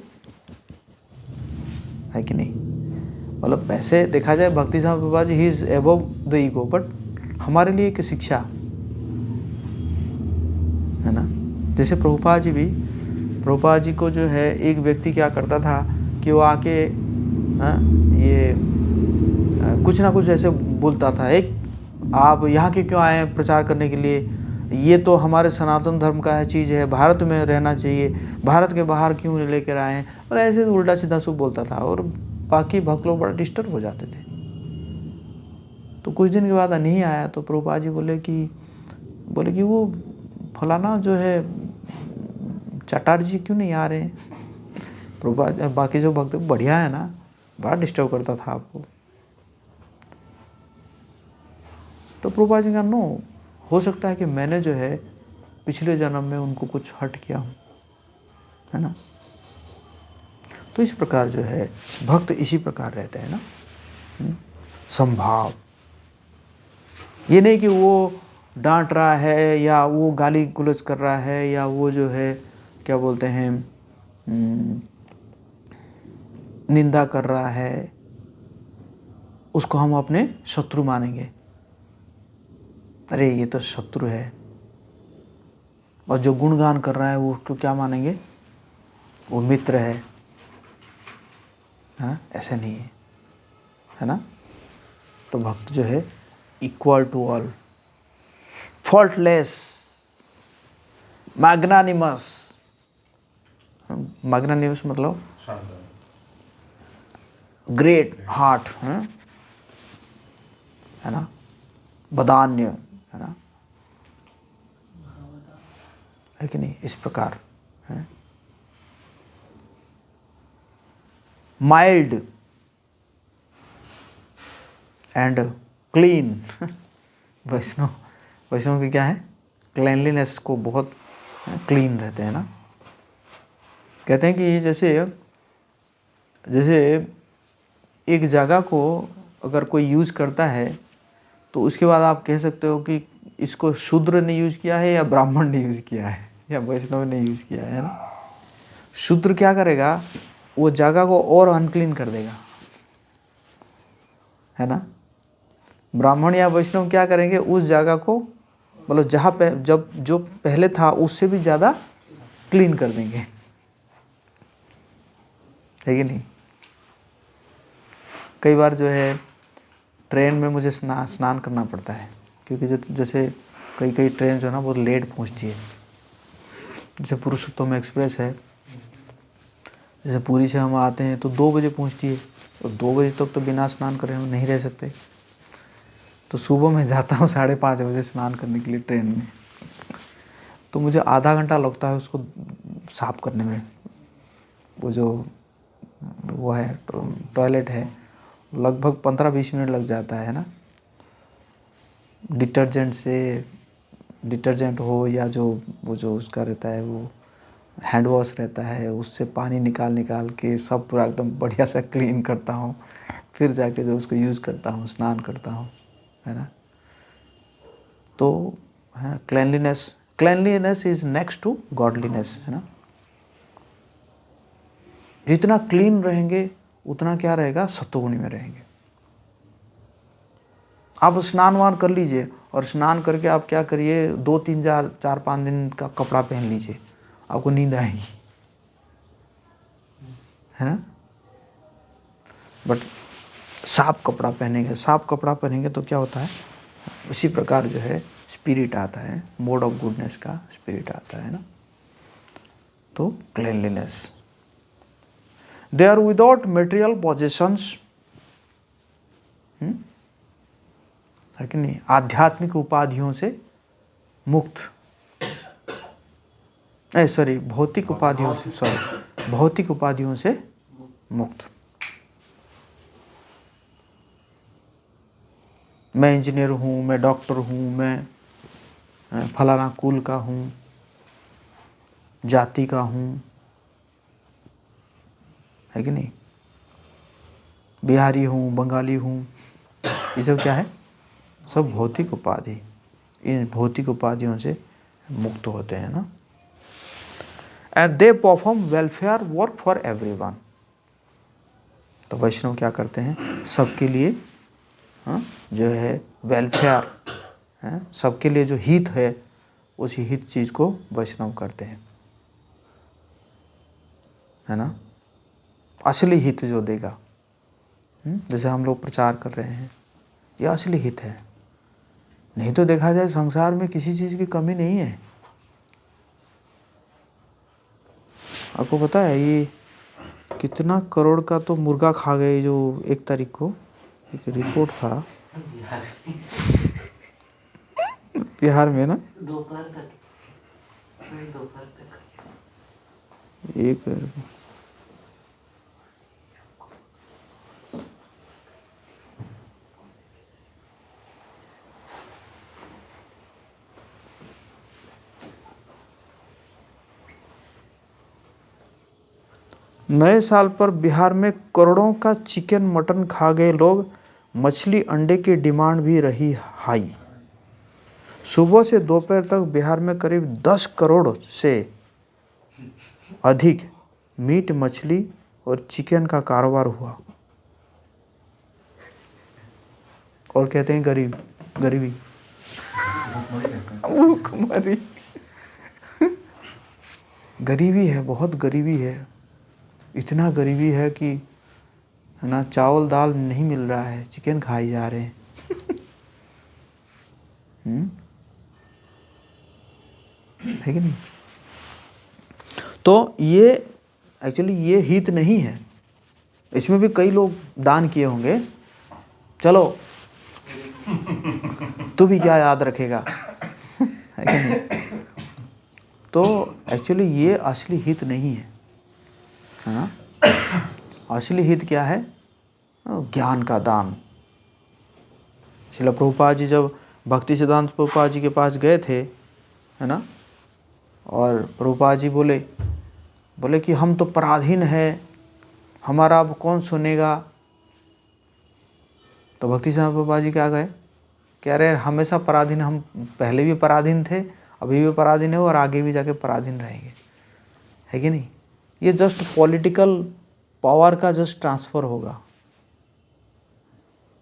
है कि नहीं। मतलब वैसे देखा जाए भक्ति साहब Prabhupada ji he is above the ego, but हमारे लिए एक शिक्षा है ना। जैसे प्रभुपाद जी को जो है एक व्यक्ति क्या करता था कि वो आके ये कुछ ना कुछ ऐसे बोलता था, एक आप यहाँ के क्यों आए हैं प्रचार करने के लिए, ये तो हमारे सनातन धर्म का है चीज़ है, भारत में रहना चाहिए, भारत के बाहर क्यों लेकर आए हैं, और ऐसे उल्टा सीधा सब बोलता था, और बाकी भक्त लोग बड़ा डिस्टर्ब हो जाते थे। तो कुछ दिन के बाद नहीं आया तो प्रभुपाद जी बोले कि वो फलाना जो है चटर्जी जी क्यों नहीं आ रहे हैं। प्रभुपाद बाकी जो भक्त बढ़िया है ना, बड़ा डिस्टर्ब करता था आपको। तो प्रभुपाद जी का नो, हो सकता है कि मैंने जो है पिछले जन्म में उनको कुछ हर्ट किया हूँ, है ना। तो इस प्रकार जो है भक्त इसी प्रकार रहते हैं ना, संभाव। ये नहीं कि वो डांट रहा है या वो गाली गुलज कर रहा है या वो जो है क्या बोलते हैं निंदा कर रहा है, उसको हम अपने शत्रु मानेंगे, अरे ये तो शत्रु है। और जो गुणगान कर रहा है वो उसको क्या मानेंगे, वो मित्र है, हाँ ऐसे नहीं है ना। तो भक्त जो है equal to all, faultless, magnanimous. Magnanimous मतलब ग्रेट हार्ट, है ना, बदान्य, है ना, है कि नहीं। इस प्रकार है माइल्ड एंड क्लीन। वैष्णव की क्या है, क्लीनलीनेस को बहुत क्लीन रहते हैं ना। कहते हैं कि जैसे एक जगह को अगर कोई यूज़ करता है तो उसके बाद आप कह सकते हो कि इसको शूद्र ने यूज किया है या ब्राह्मण ने यूज किया है या वैष्णव ने यूज किया है ना। शूद्र क्या करेगा, वो जगह को और अनक्लीन कर देगा, है ना। ब्राह्मण या वैष्णव क्या करेंगे, उस जगह को मतलब जहाँ पे जब जो पहले था उससे भी ज़्यादा क्लीन कर देंगे, है कि नहीं। कई बार जो है ट्रेन में मुझे स्नान करना पड़ता है, क्योंकि जैसे कई ट्रेन जो है ना बहुत लेट पहुंचती है। जैसे पुरुषोत्तम एक्सप्रेस है, जैसे पुरी से हम आते हैं तो 2 बजे पहुंचती है, और 2 बजे तक तो बिना स्नान करे हम नहीं रह सकते। तो सुबह मैं जाता हूँ 5:30 बजे स्नान करने के लिए ट्रेन में, तो मुझे आधा घंटा लगता है उसको साफ करने में। वो है टॉयलेट है, लगभग 15-20 मिनट लग जाता है ना। डिटर्जेंट हो या वो जो उसका रहता है, वो हैंड वॉश रहता है, उससे पानी निकाल के सब पूरा एकदम बढ़िया से क्लीन करता हूँ, फिर जाके जो उसको यूज़ करता हूँ, स्नान करता हूँ, है ना। तो है cleanliness is next to godliness, है ना। जितना क्लीन रहेंगे उतना क्या रहेगा, सत्वगुणी में रहेंगे। आप स्नान वान कर लीजिए, और स्नान करके आप क्या करिए, 2-3-4-5 दिन का कपड़ा पहन लीजिए, आपको नींद आएगी, है ना। बट साफ कपड़ा पहनेंगे तो क्या होता है, उसी प्रकार जो है स्पिरिट आता है, मोड ऑफ गुडनेस का स्पिरिट आता है ना। तो cleanliness, they are without material possessions, है कि नहीं, आध्यात्मिक उपाधियों से मुक्त, भौतिक उपाधियों से मुक्त। मैं इंजीनियर हूँ, मैं डॉक्टर हूँ, मैं फलाना कुल का हूँ, जाति का हूँ, है कि नहीं, बिहारी हूँ, बंगाली हूँ, ये सब क्या है, सब भौतिक उपाधि। इन भौतिक उपाधियों से मुक्त होते हैं ना। And they perform welfare work for everyone. तो वैष्णव क्या करते हैं, सबके लिए जो है वेलफेयर है, सबके लिए जो हित है, उसी हित चीज को वैष्णव करते हैं, है ना। असली हित जो देगा, जैसे हम लोग प्रचार कर रहे हैं, ये असली हित है। नहीं तो देखा जाए संसार में किसी चीज की कमी नहीं है। आपको पता है ये कितना करोड़ का तो मुर्गा खा गए जो 1 तारीख को एक रिपोर्ट था बिहार में ना, दोपहर तक एक नए साल पर बिहार में करोड़ों का चिकन मटन खा गए लोग, मछली अंडे की डिमांड भी रही हाई। सुबह से दोपहर तक बिहार में करीब 10 करोड़ से अधिक मीट, मछली और चिकन का कारोबार हुआ। और कहते हैं गरीबी भूखमरी गरीबी है, बहुत गरीबी है। इतना गरीबी है कि, है ना, चावल दाल नहीं मिल रहा है, चिकन खाए जा रहे हैं। है कि नहीं। तो ये एक्चुअली ये हित नहीं है। इसमें भी कई लोग दान किए होंगे, चलो तू भी क्या याद रखेगा, है कि नहीं। तो एक्चुअली ये असली हित नहीं है, है ना। असली हित क्या है, ज्ञान का दान। श्रील प्रभुपाद जी जब भक्ति सिद्धांत प्रभुपाद जी के पास गए थे, है ना, और प्रभुपाद जी बोले कि हम तो पराधीन है, हमारा अब कौन सुनेगा। तो भक्ति सिद्धांत प्रभुपाद जी क्या गए कह रहे हमेशा पराधीन, हम पहले भी पराधीन थे, अभी भी पराधीन है और आगे भी जाके पराधीन रहेंगे, है कि नहीं। ये जस्ट पॉलिटिकल पावर का जस्ट ट्रांसफर होगा,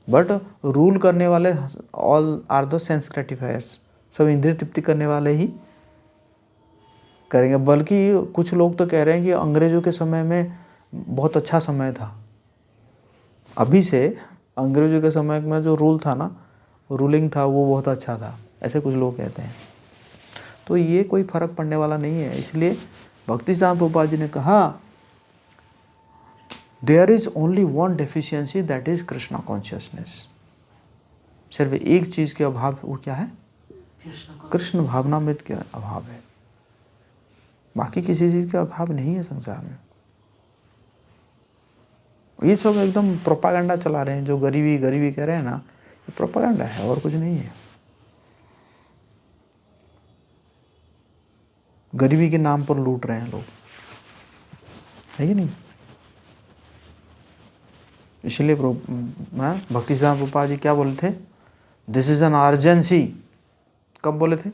बट रूल करने वाले ऑल आर द सेंस ग्रेटिफायर्स, सब इंद्रिय तृप्ति करने वाले ही करेंगे। बल्कि कुछ लोग तो कह रहे हैं कि अंग्रेजों के समय में बहुत अच्छा समय था, अभी से अंग्रेजों के समय में जो रूल था ना, रूलिंग था, वो बहुत अच्छा था, ऐसे कुछ लोग कहते हैं। तो ये कोई फर्क पड़ने वाला नहीं है। इसलिए भक्तिसिद्धांत प्रभुपाद जी ने कहा there is only one deficiency, that is Krishna consciousness. सिर्फ एक चीज के अभाव, वो क्या है? कृष्ण भावनामृत के अभाव है, बाकी किसी चीज के अभाव नहीं है संसार में। ये सब एकदम प्रोपागेंडा चला रहे हैं, जो गरीबी गरीबी कह रहे हैं ना, ये प्रोपागेंडा है और कुछ नहीं है। गरीबी के नाम पर लूट रहे हैं लोग, है कि नहीं। इसलिए भक्तिसिद्धांत प्रभुपाद जी क्या बोले थे? This is an urgency. कब बोले थे?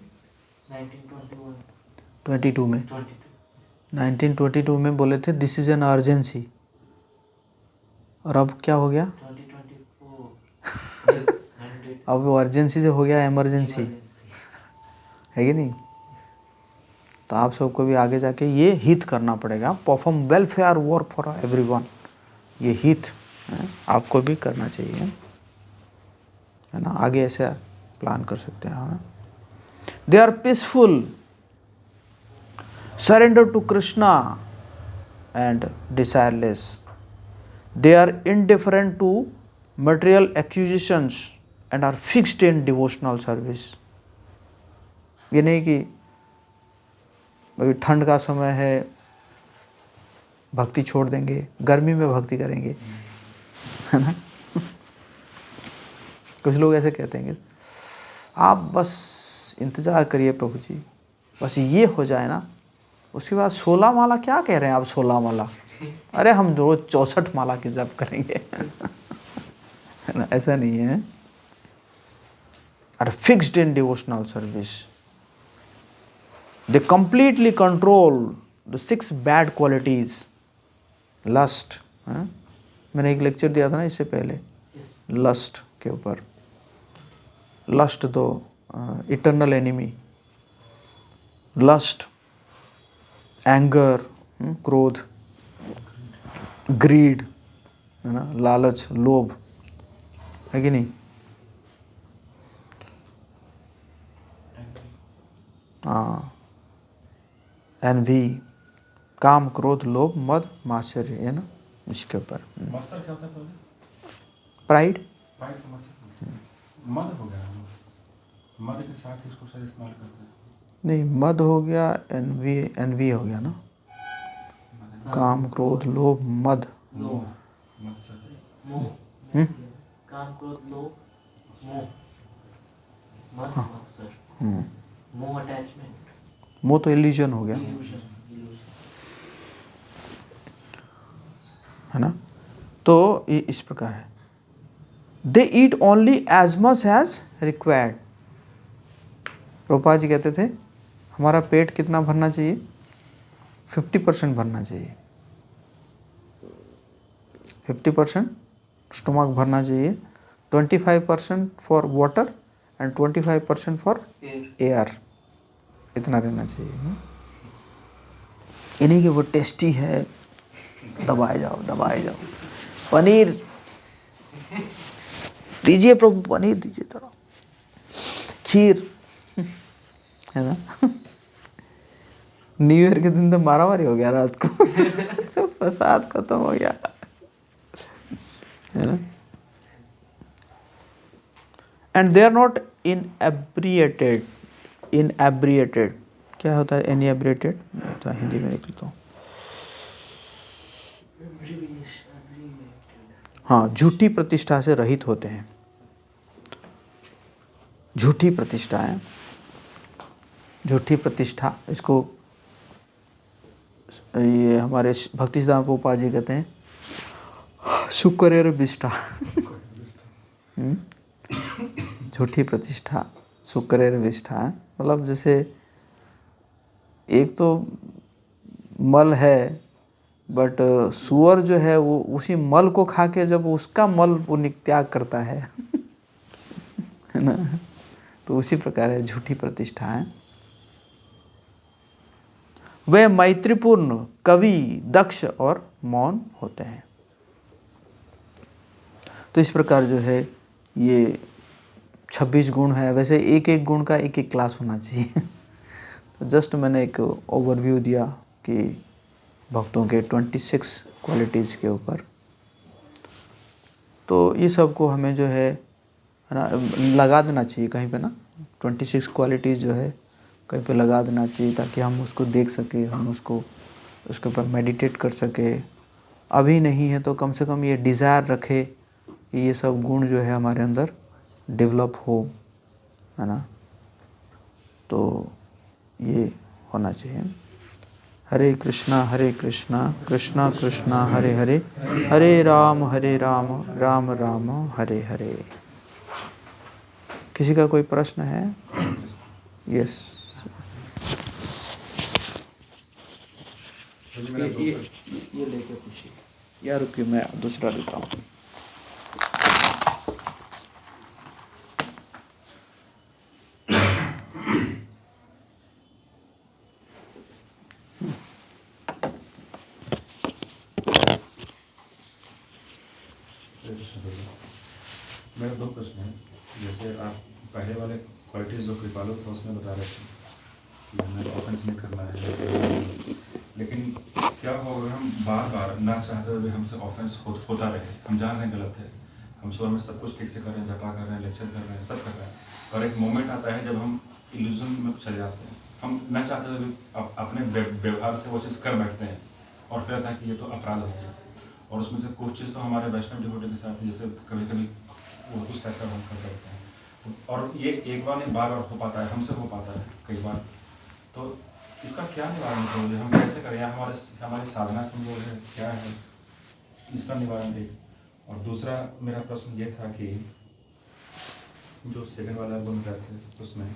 1922 में 1922 में बोले थे दिस इज एन अर्जेंसी। और अब क्या हो गया? 2024 अब वो अर्जेंसी से हो गया इमरजेंसी, है कि नहीं। तो आप सबको भी आगे जाके ये हित करना पड़ेगा, perform welfare work for everyone, ये हित आपको भी करना चाहिए, है ना। आगे ऐसे प्लान कर सकते हैं। They are peaceful, surrender to Krishna and desireless. They are indifferent to material acquisitions and are fixed in devotional service. ये नहीं कि अभी ठंड का समय है भक्ति छोड़ देंगे, गर्मी में भक्ति करेंगे, है ना। कुछ लोग ऐसे कहते हैं कि आप बस इंतजार करिए प्रभु जी, बस ये हो जाए ना, उसके बाद 16 माला क्या कह रहे हैं आप? 16 माला, अरे हम रोज 64 माला की जप करेंगे, है ना। ऐसा नहीं है। Are fixed in devotional service, they completely control the 6 bad qualities. Lust, मैंने एक लेक्चर दिया था ना इससे पहले, लस्ट के ऊपर। लस्ट तो इटर्नल एनिमी, लस्ट, एंगर, क्रोध, ग्रीड, है ना, लालच, लोभ, है कि नहीं। हाँ, एनवी, काम, क्रोध, लोभ, मद, मात्सर्य, है ना, इसके ऊपर। प्राइड, मद हो गया, मद के साथ इसको शायद इस्तेमाल करते हैं। नहीं, मद हो गया, एनवी, एनवी हो गया ना, काम, क्रोध, लोभ, मद, काम, क्रोध, लोभ, मोह, मद, मत्सर, मोह अटैचमेंट, मोह तो इल्यूजन हो गया, है ना। तो ये इस प्रकार है। They eat only as much as required. Prabhupada ji कहते थे हमारा पेट कितना भरना चाहिए? 50% भरना चाहिए, 50% स्टोमक भरना चाहिए, 25% for water and 25% for air, इतना रहना चाहिए। इन्हीं कि वो टेस्टी है, दबाए जाओ दबाए जाओ। पनीर दीजिए प्रभु, पनीर दीजिए थोड़ा, खीर, है ना। न्यू ईयर के दिन तो मारामारी हो गया रात को, सब प्रसाद खत्म हो गया, है ना। And they are not inebriated. Inebriated क्या होता है? इनएब्रिएटेड तो हिंदी में लिख लेता हूँ। हाँ, झूठी प्रतिष्ठा से रहित होते हैं। झूठी प्रतिष्ठा है, झूठी प्रतिष्ठा, इसको ये हमारे भक्तिसिद्धांत प्रभुपाद जी कहते हैं शुक्र विष्ठा। झूठी प्रतिष्ठा शुक्रेर विष्ठा, मतलब जैसे एक तो मल है, बट सुअर जो है वो उसी मल को खा के जब उसका मल वो त्याग करता है है ना, तो उसी प्रकार है झूठी प्रतिष्ठा है। वे मैत्रीपूर्ण, कवि, दक्ष और मौन होते हैं। तो इस प्रकार जो है ये 26 गुण है। वैसे एक एक गुण का एक एक क्लास होना चाहिए तो जस्ट मैंने एक ओवरव्यू दिया कि भक्तों के 26 क्वालिटीज़ के ऊपर। तो ये सब को हमें जो है ना लगा देना चाहिए कहीं पे ना, 26 क्वालिटीज़ जो है कहीं पे लगा देना चाहिए, ताकि हम उसको देख सके, हम उसको उसके ऊपर मेडिटेट कर सके। अभी नहीं है तो कम से कम ये डिज़ायर रखे कि ये सब गुण जो है हमारे अंदर डेवलप हो, है ना। तो ये होना चाहिए। हरे कृष्णा कृष्णा कृष्णा हरे हरे, हरे राम राम राम हरे हरे। किसी का कोई प्रश्न है? यस। ये लेके पूछिए। यार रुकिए, मैं दूसरा देता हूँ। मेरा 2 प्रश्न हैं। जैसे आप पहले वाले क्वालिटीज़ जो कृपालु था उसमें बता रहे थे कि हमें ऑफेंस नहीं करना है, लेकिन क्या हो अगर हम बार बार ना चाहते हुए हमसे ऑफेंस होता रहे, हम जान रहे हैं गलत है, हम सुबह में सब कुछ ठीक से कर रहे हैं, जपा कर रहे हैं, लेक्चर कर रहे हैं, सब कर रहे हैं, और एक मोमेंट आता है जब हम इल्यूजन में चले जाते हैं, हम न चाहते हुए अपने व्यवहार से वो चीज़ कर बैठते हैं और फिर आता है कि ये तो अपराध हो गया। और उसमें से कुछ चीज़ तो हमारे वैष्णव डिवोटी के साथ, जैसे कभी कभी वो उस टाइप का हम कर सकते हैं, और ये एक बार नहीं बार बार हो पाता है, हमसे हो पाता है कई बार। तो इसका क्या निवारण करोगे, हम कैसे करें, या हमारी साधना कमजोर है, क्या है इसका निवारण एक। और दूसरा मेरा प्रश्न ये था कि जो सेकंड वाला गुण थे उसमें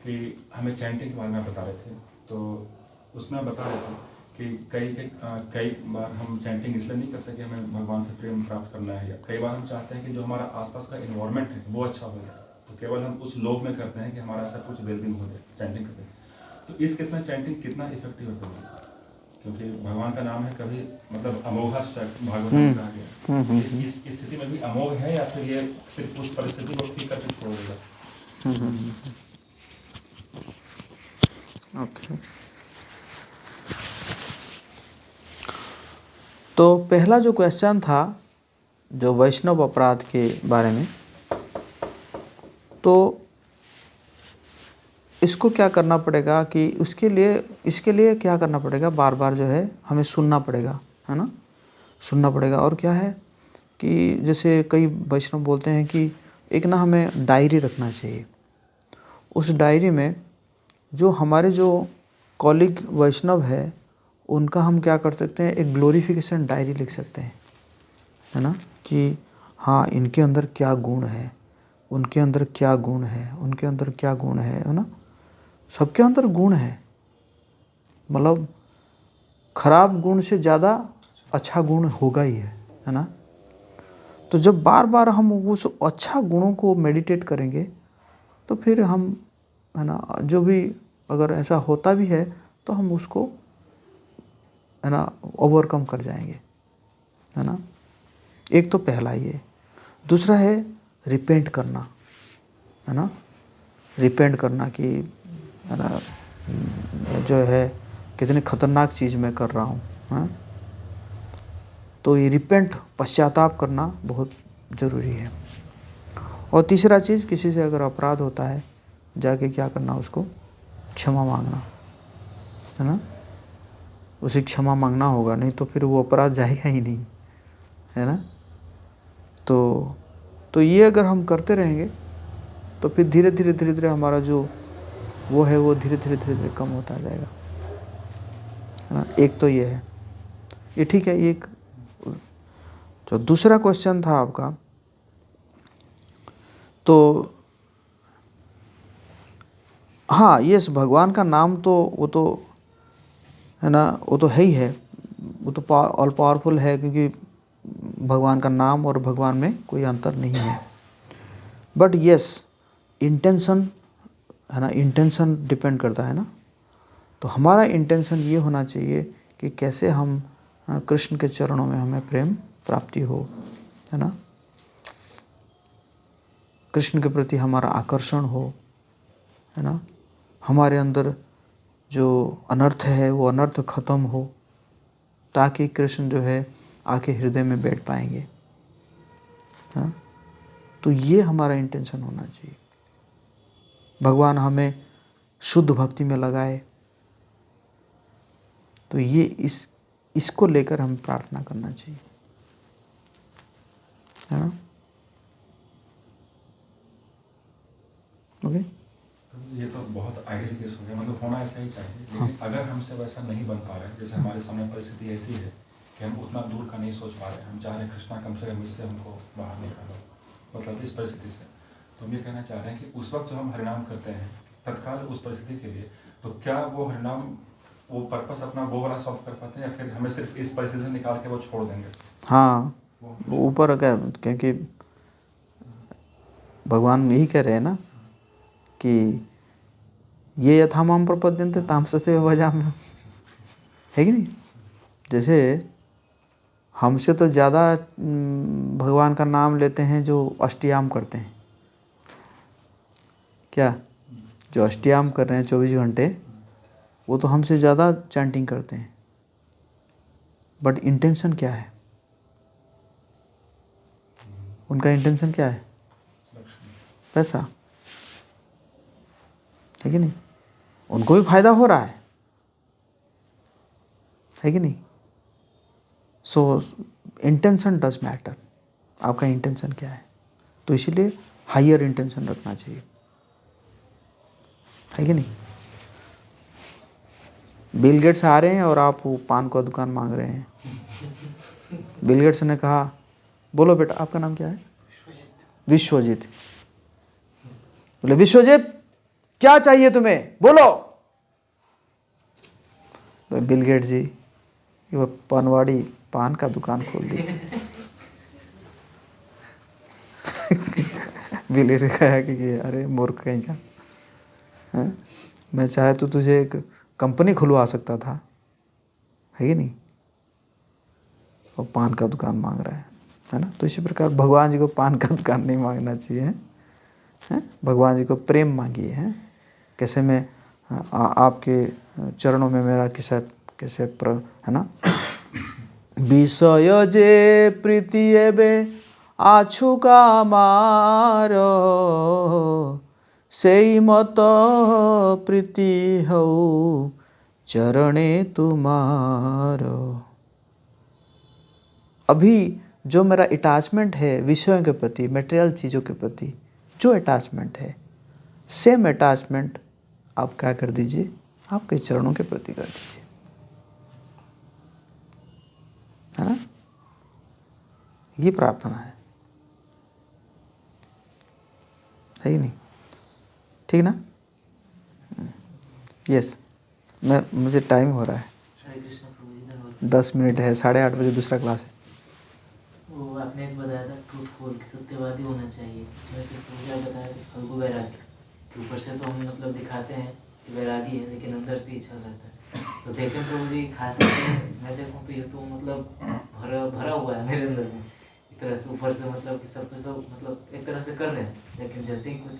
कि हमें चैंटिंग के बारे में बता रहे थे, तो उसमें बता रहे थे कि कई बार हम चैंटिंग इसलिए नहीं करते कि हमें भगवान से प्रेम प्राप्त करना है, या कई बार हम चाहते हैं कि जो हमारा आसपास का इन्वायरमेंट है वो अच्छा हो जाए, तो केवल हम उस लोभ में करते हैं कि हमारा सब कुछ वेलबींग हो जाए चैंटिंग करते हैं। तो इस केस में चैंटिंग कितना इफेक्टिव है, क्योंकि भगवान का नाम है कभी मतलब अमोघा भागवत में कहा गया, इस स्थिति में भी अमोघ है, या फिर ये सिर्फ उस परिस्थिति को ठीक करके छोड़ देगा। ओके। तो पहला जो क्वेश्चन था जो वैष्णव अपराध के बारे में, तो इसको क्या करना पड़ेगा कि इसके लिए क्या करना पड़ेगा, बार बार जो है हमें सुनना पड़ेगा, है ना, सुनना पड़ेगा। और क्या है कि जैसे कई वैष्णव बोलते हैं कि एक ना हमें डायरी रखना चाहिए, उस डायरी में जो हमारे जो कॉलीग वैष्णव है उनका हम क्या कर सकते हैं, एक ग्लोरिफिकेशन डायरी लिख सकते हैं, है ना, कि हाँ इनके अंदर क्या गुण है, उनके अंदर क्या गुण है, उनके अंदर क्या गुण है ना। सबके अंदर गुण है, मतलब खराब गुण से ज़्यादा अच्छा गुण होगा ही है ना। तो जब बार बार हम उस अच्छा गुणों को मेडिटेट करेंगे तो फिर हम, है ना, जो भी अगर ऐसा होता भी है तो हम उसको, है ना, ओवरकम कर जाएंगे, है ना। एक तो पहला ये। दूसरा है रिपेंट करना, है ना, रिपेंट करना कि, है ना, जो है कितनी खतरनाक चीज़ मैं कर रहा हूँ, हाँ। तो ये रिपेंट, पश्चाताप करना बहुत ज़रूरी है। और तीसरा चीज़, किसी से अगर अपराध होता है जाके क्या करना, उसको क्षमा मांगना, है ना, उसे क्षमा मांगना होगा, नहीं तो फिर वो अपराध जाएगा ही नहीं, है ना। तो ये अगर हम करते रहेंगे तो फिर धीरे धीरे हमारा जो वो है वो धीरे धीरे कम होता जाएगा, है ना। एक तो ये है, ये ठीक है। एक जो दूसरा क्वेश्चन था आपका, तो हाँ, यस, भगवान का नाम तो वो तो है ना, वो तो है ही है, वो तो ऑल पावरफुल है, क्योंकि भगवान का नाम और भगवान में कोई अंतर नहीं है। बट यस, इंटेंशन है ना, इंटेंशन डिपेंड करता है ना। तो हमारा इंटेंशन ये होना चाहिए कि कैसे हम कृष्ण के चरणों में हमें प्रेम प्राप्ति हो, है ना, कृष्ण के प्रति हमारा आकर्षण हो, है ना, हमारे अंदर जो अनर्थ है वो अनर्थ खत्म हो, ताकि कृष्ण जो है आके हृदय में बैठ पाएंगे, है ना। तो ये हमारा इंटेंशन होना चाहिए, भगवान हमें शुद्ध भक्ति में लगाए। तो ये इसको लेकर हम प्रार्थना करना चाहिए, है ना। ओके, ये तो बहुत आइडियल केस हो गया, मतलब होना ऐसा ही चाहिए। लेकिन अगर हमसे वैसा नहीं बन पा रहा है, जैसे हमारे सामने परिस्थिति ऐसी है कि हम उतना दूर का नहीं सोच पा रहे हैं, हम चाह रहे हैं कृष्णा कम से कम इससे हमको बाहर निकालो, मतलब इस परिस्थिति से, तो हम ये कहना चाह रहे हैं कि उस वक्त जो हम हरिनाम करते हैं तत्काल उस परिस्थिति के लिए, तो क्या वो हरिनाम वो पर्पस अपना वो वाला सॉल्व कर पाते हैं, या फिर हमें सिर्फ इस परिस्थिति से निकाल के वो छोड़ देंगे? हाँ, वो ऊपर क्या, क्योंकि भगवान यही कह रहे हैं ना कि ये यथा माम प्रपद्यन्ते तामसस्ते वजाम्यहम्, है कि नहीं। जैसे हमसे तो ज़्यादा भगवान का नाम लेते हैं जो अष्टयाम करते हैं, क्या, जो अष्टयाम कर रहे हैं 24 घंटे, वो तो हमसे ज़्यादा चैंटिंग करते हैं। बट इंटेंशन क्या है, उनका इंटेंशन क्या है, पैसा, है कि नहीं। उनको भी फायदा हो रहा है कि नहीं। सो इंटेंशन डज मैटर, आपका इंटेंशन क्या है। तो इसीलिए हायर इंटेंशन रखना चाहिए, है कि नहीं। बिल गेट्स आ रहे हैं और आप वो पान का दुकान मांग रहे हैं। बिल गेट्स ने कहा, बोलो बेटा आपका नाम क्या है, विश्वजीत। बोले विश्वजीत क्या चाहिए तुम्हें, बोलो। तो बिल गेट्स जी वो पनवाड़ी पान का दुकान खोल दीजिए। बिल गेट्स ने कहा कि अरे मूर्ख कहीं का, हैं? मैं चाहे तो तुझे एक कंपनी खुलवा सकता था, है कि नहीं। और पान का दुकान मांग रहा है ना। तो इसी प्रकार भगवान जी को पान का दुकान नहीं मांगना चाहिए, हैं। भगवान जी को प्रेम मांगिए, हैं। कैसे मैं आपके चरणों में मेरा कैसे है ना। विषय जे प्रीति एबे आछु का मारो, सेई मत प्रीति हो चरणे तुम्हारो। अभी जो मेरा अटैचमेंट है विषयों के प्रति, मटेरियल चीज़ों के प्रति जो अटैचमेंट है, सेम अटैचमेंट आप क्या कर दीजिए, आपके चरणों के प्रति कर दीजिए, है ना। ये प्रार्थना है कि नहीं, ठीक ना। यस, मुझे टाइम हो रहा है, 10 मिनट है, 8:30 बजे दूसरा क्लास है। वो आपने एक बताया था ट्रूथफुल, सत्यवादी होना चाहिए, उसमें फिर पूजा बताया था फल्गु वैराग्य, कि ऊपर से तो हम मतलब दिखाते हैं कि वैरागी है, लेकिन अंदर से इच्छा करता है। तो देखें प्रभु जी, खास करके मैं देखूँ तो ये तो मतलब भरा हुआ है मेरे अंदर में, एक तरह से ऊपर से मतलब कि सब मतलब एक तरह से कर रहे हैं, लेकिन जैसे ही कुछ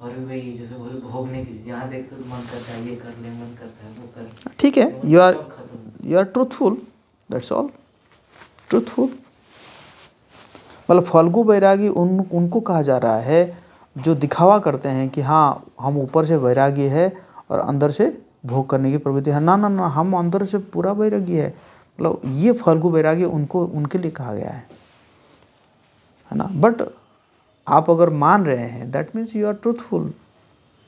और भी वही जैसे भोगने की, यहाँ देखते तो मन करता है ये कर ले, मन करता है वो कर। ठीक है, you are truthful, that's all, truthful. मतलब फाल्गु वैरागी उनको कहा जा रहा है जो दिखावा करते हैं कि हाँ हम ऊपर से वैरागी है और अंदर से भोग करने की प्रवृत्ति है। ना ना ना, हम अंदर से पूरा वैरागी है। मतलब ये फाल्गु वैरागी उनके लिए कहा गया है ना। बट आप अगर मान रहे हैं that means you are truthful.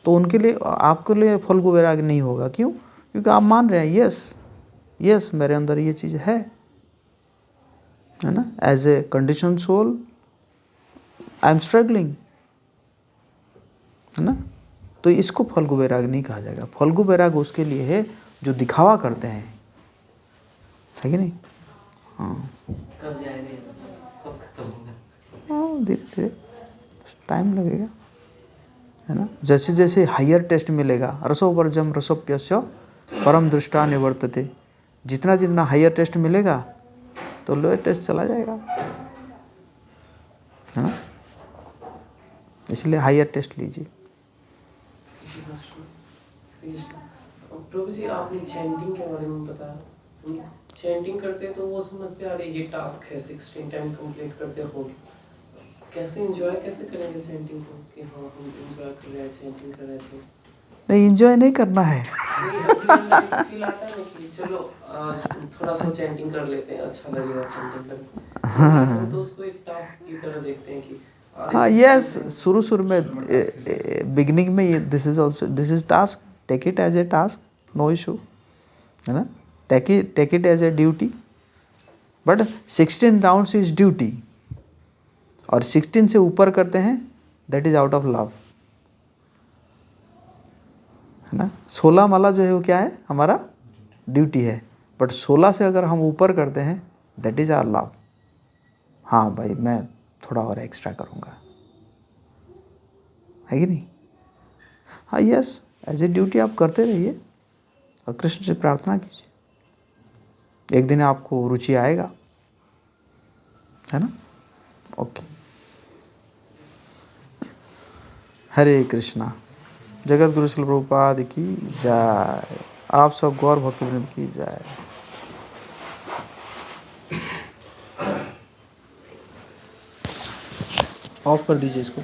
तो उनके लिए, आपके लिए फाल्गु वैरागी नहीं होगा। क्यों? क्योंकि आप मान रहे हैं यस मेरे अंदर ये चीज़ है ना। As a condition soul I am struggling, है ना। तो इसको फल्गु वैराग नहीं कहा जाएगा। फल्गु वैराग उसके लिए है जो दिखावा करते हैं, है कि नहीं। हाँ कब जाएगा ये मतलब, कब खत्म होगा? हाँ, धीरे धीरे टाइम लगेगा, है ना। जैसे जैसे हायर टेस्ट मिलेगा, रसोवर्जम रसोप्यस्य परम दृष्टा निवर्तते, जितना जितना हायर टेस्ट मिलेगा तो लोअर टेस्ट चला जाएगा, है ना। इसलिए हायर टेस्ट लीजिए। प्रभु जी, आपने चैंटिंग के बारे में बताया। चैंटिंग करते तो वो समझते आ रहे ये टास्क है, 16 टाइम कंप्लीट करते हो गया। कैसे एंजॉय कैसे करेंगे चैंटिंग को कि हाँ हम एंजॉय कर रहे हैं, चैंटिंग कर रहे थे। नहीं, एंजॉय नहीं करना है। फील आता है कि चलो आज थोड़ा सा चैंटिंग कर लेते हैं, अच्छा लगेगा चैंटिंग करके। हम तो उसको एक टास्क की तरह देखते हैं कि हाँ यस, शुरू में बिगिनिंग में this is task, take it as a task, no issue, है ना। Take it as a duty, but 16 rounds is duty, और 16 से ऊपर करते हैं that is out of love, है ना। 16 वाला जो है वो क्या है, हमारा ड्यूटी है, बट 16 से अगर हम ऊपर करते हैं दैट इज आवर लव। हाँ भाई मैं थोड़ा और एक्स्ट्रा करूँगा, है कि नहीं। हाँ यस, एज ए ड्यूटी आप करते रहिए और कृष्ण से प्रार्थना कीजिए, एक दिन आपको रुचि आएगा, है ना। ओके, हरे कृष्णा। जगत गुरु श्रील प्रभुपाद की जय। आप सब गौर भक्तवृंद की जय। ऑफ कर दीजिए इसको।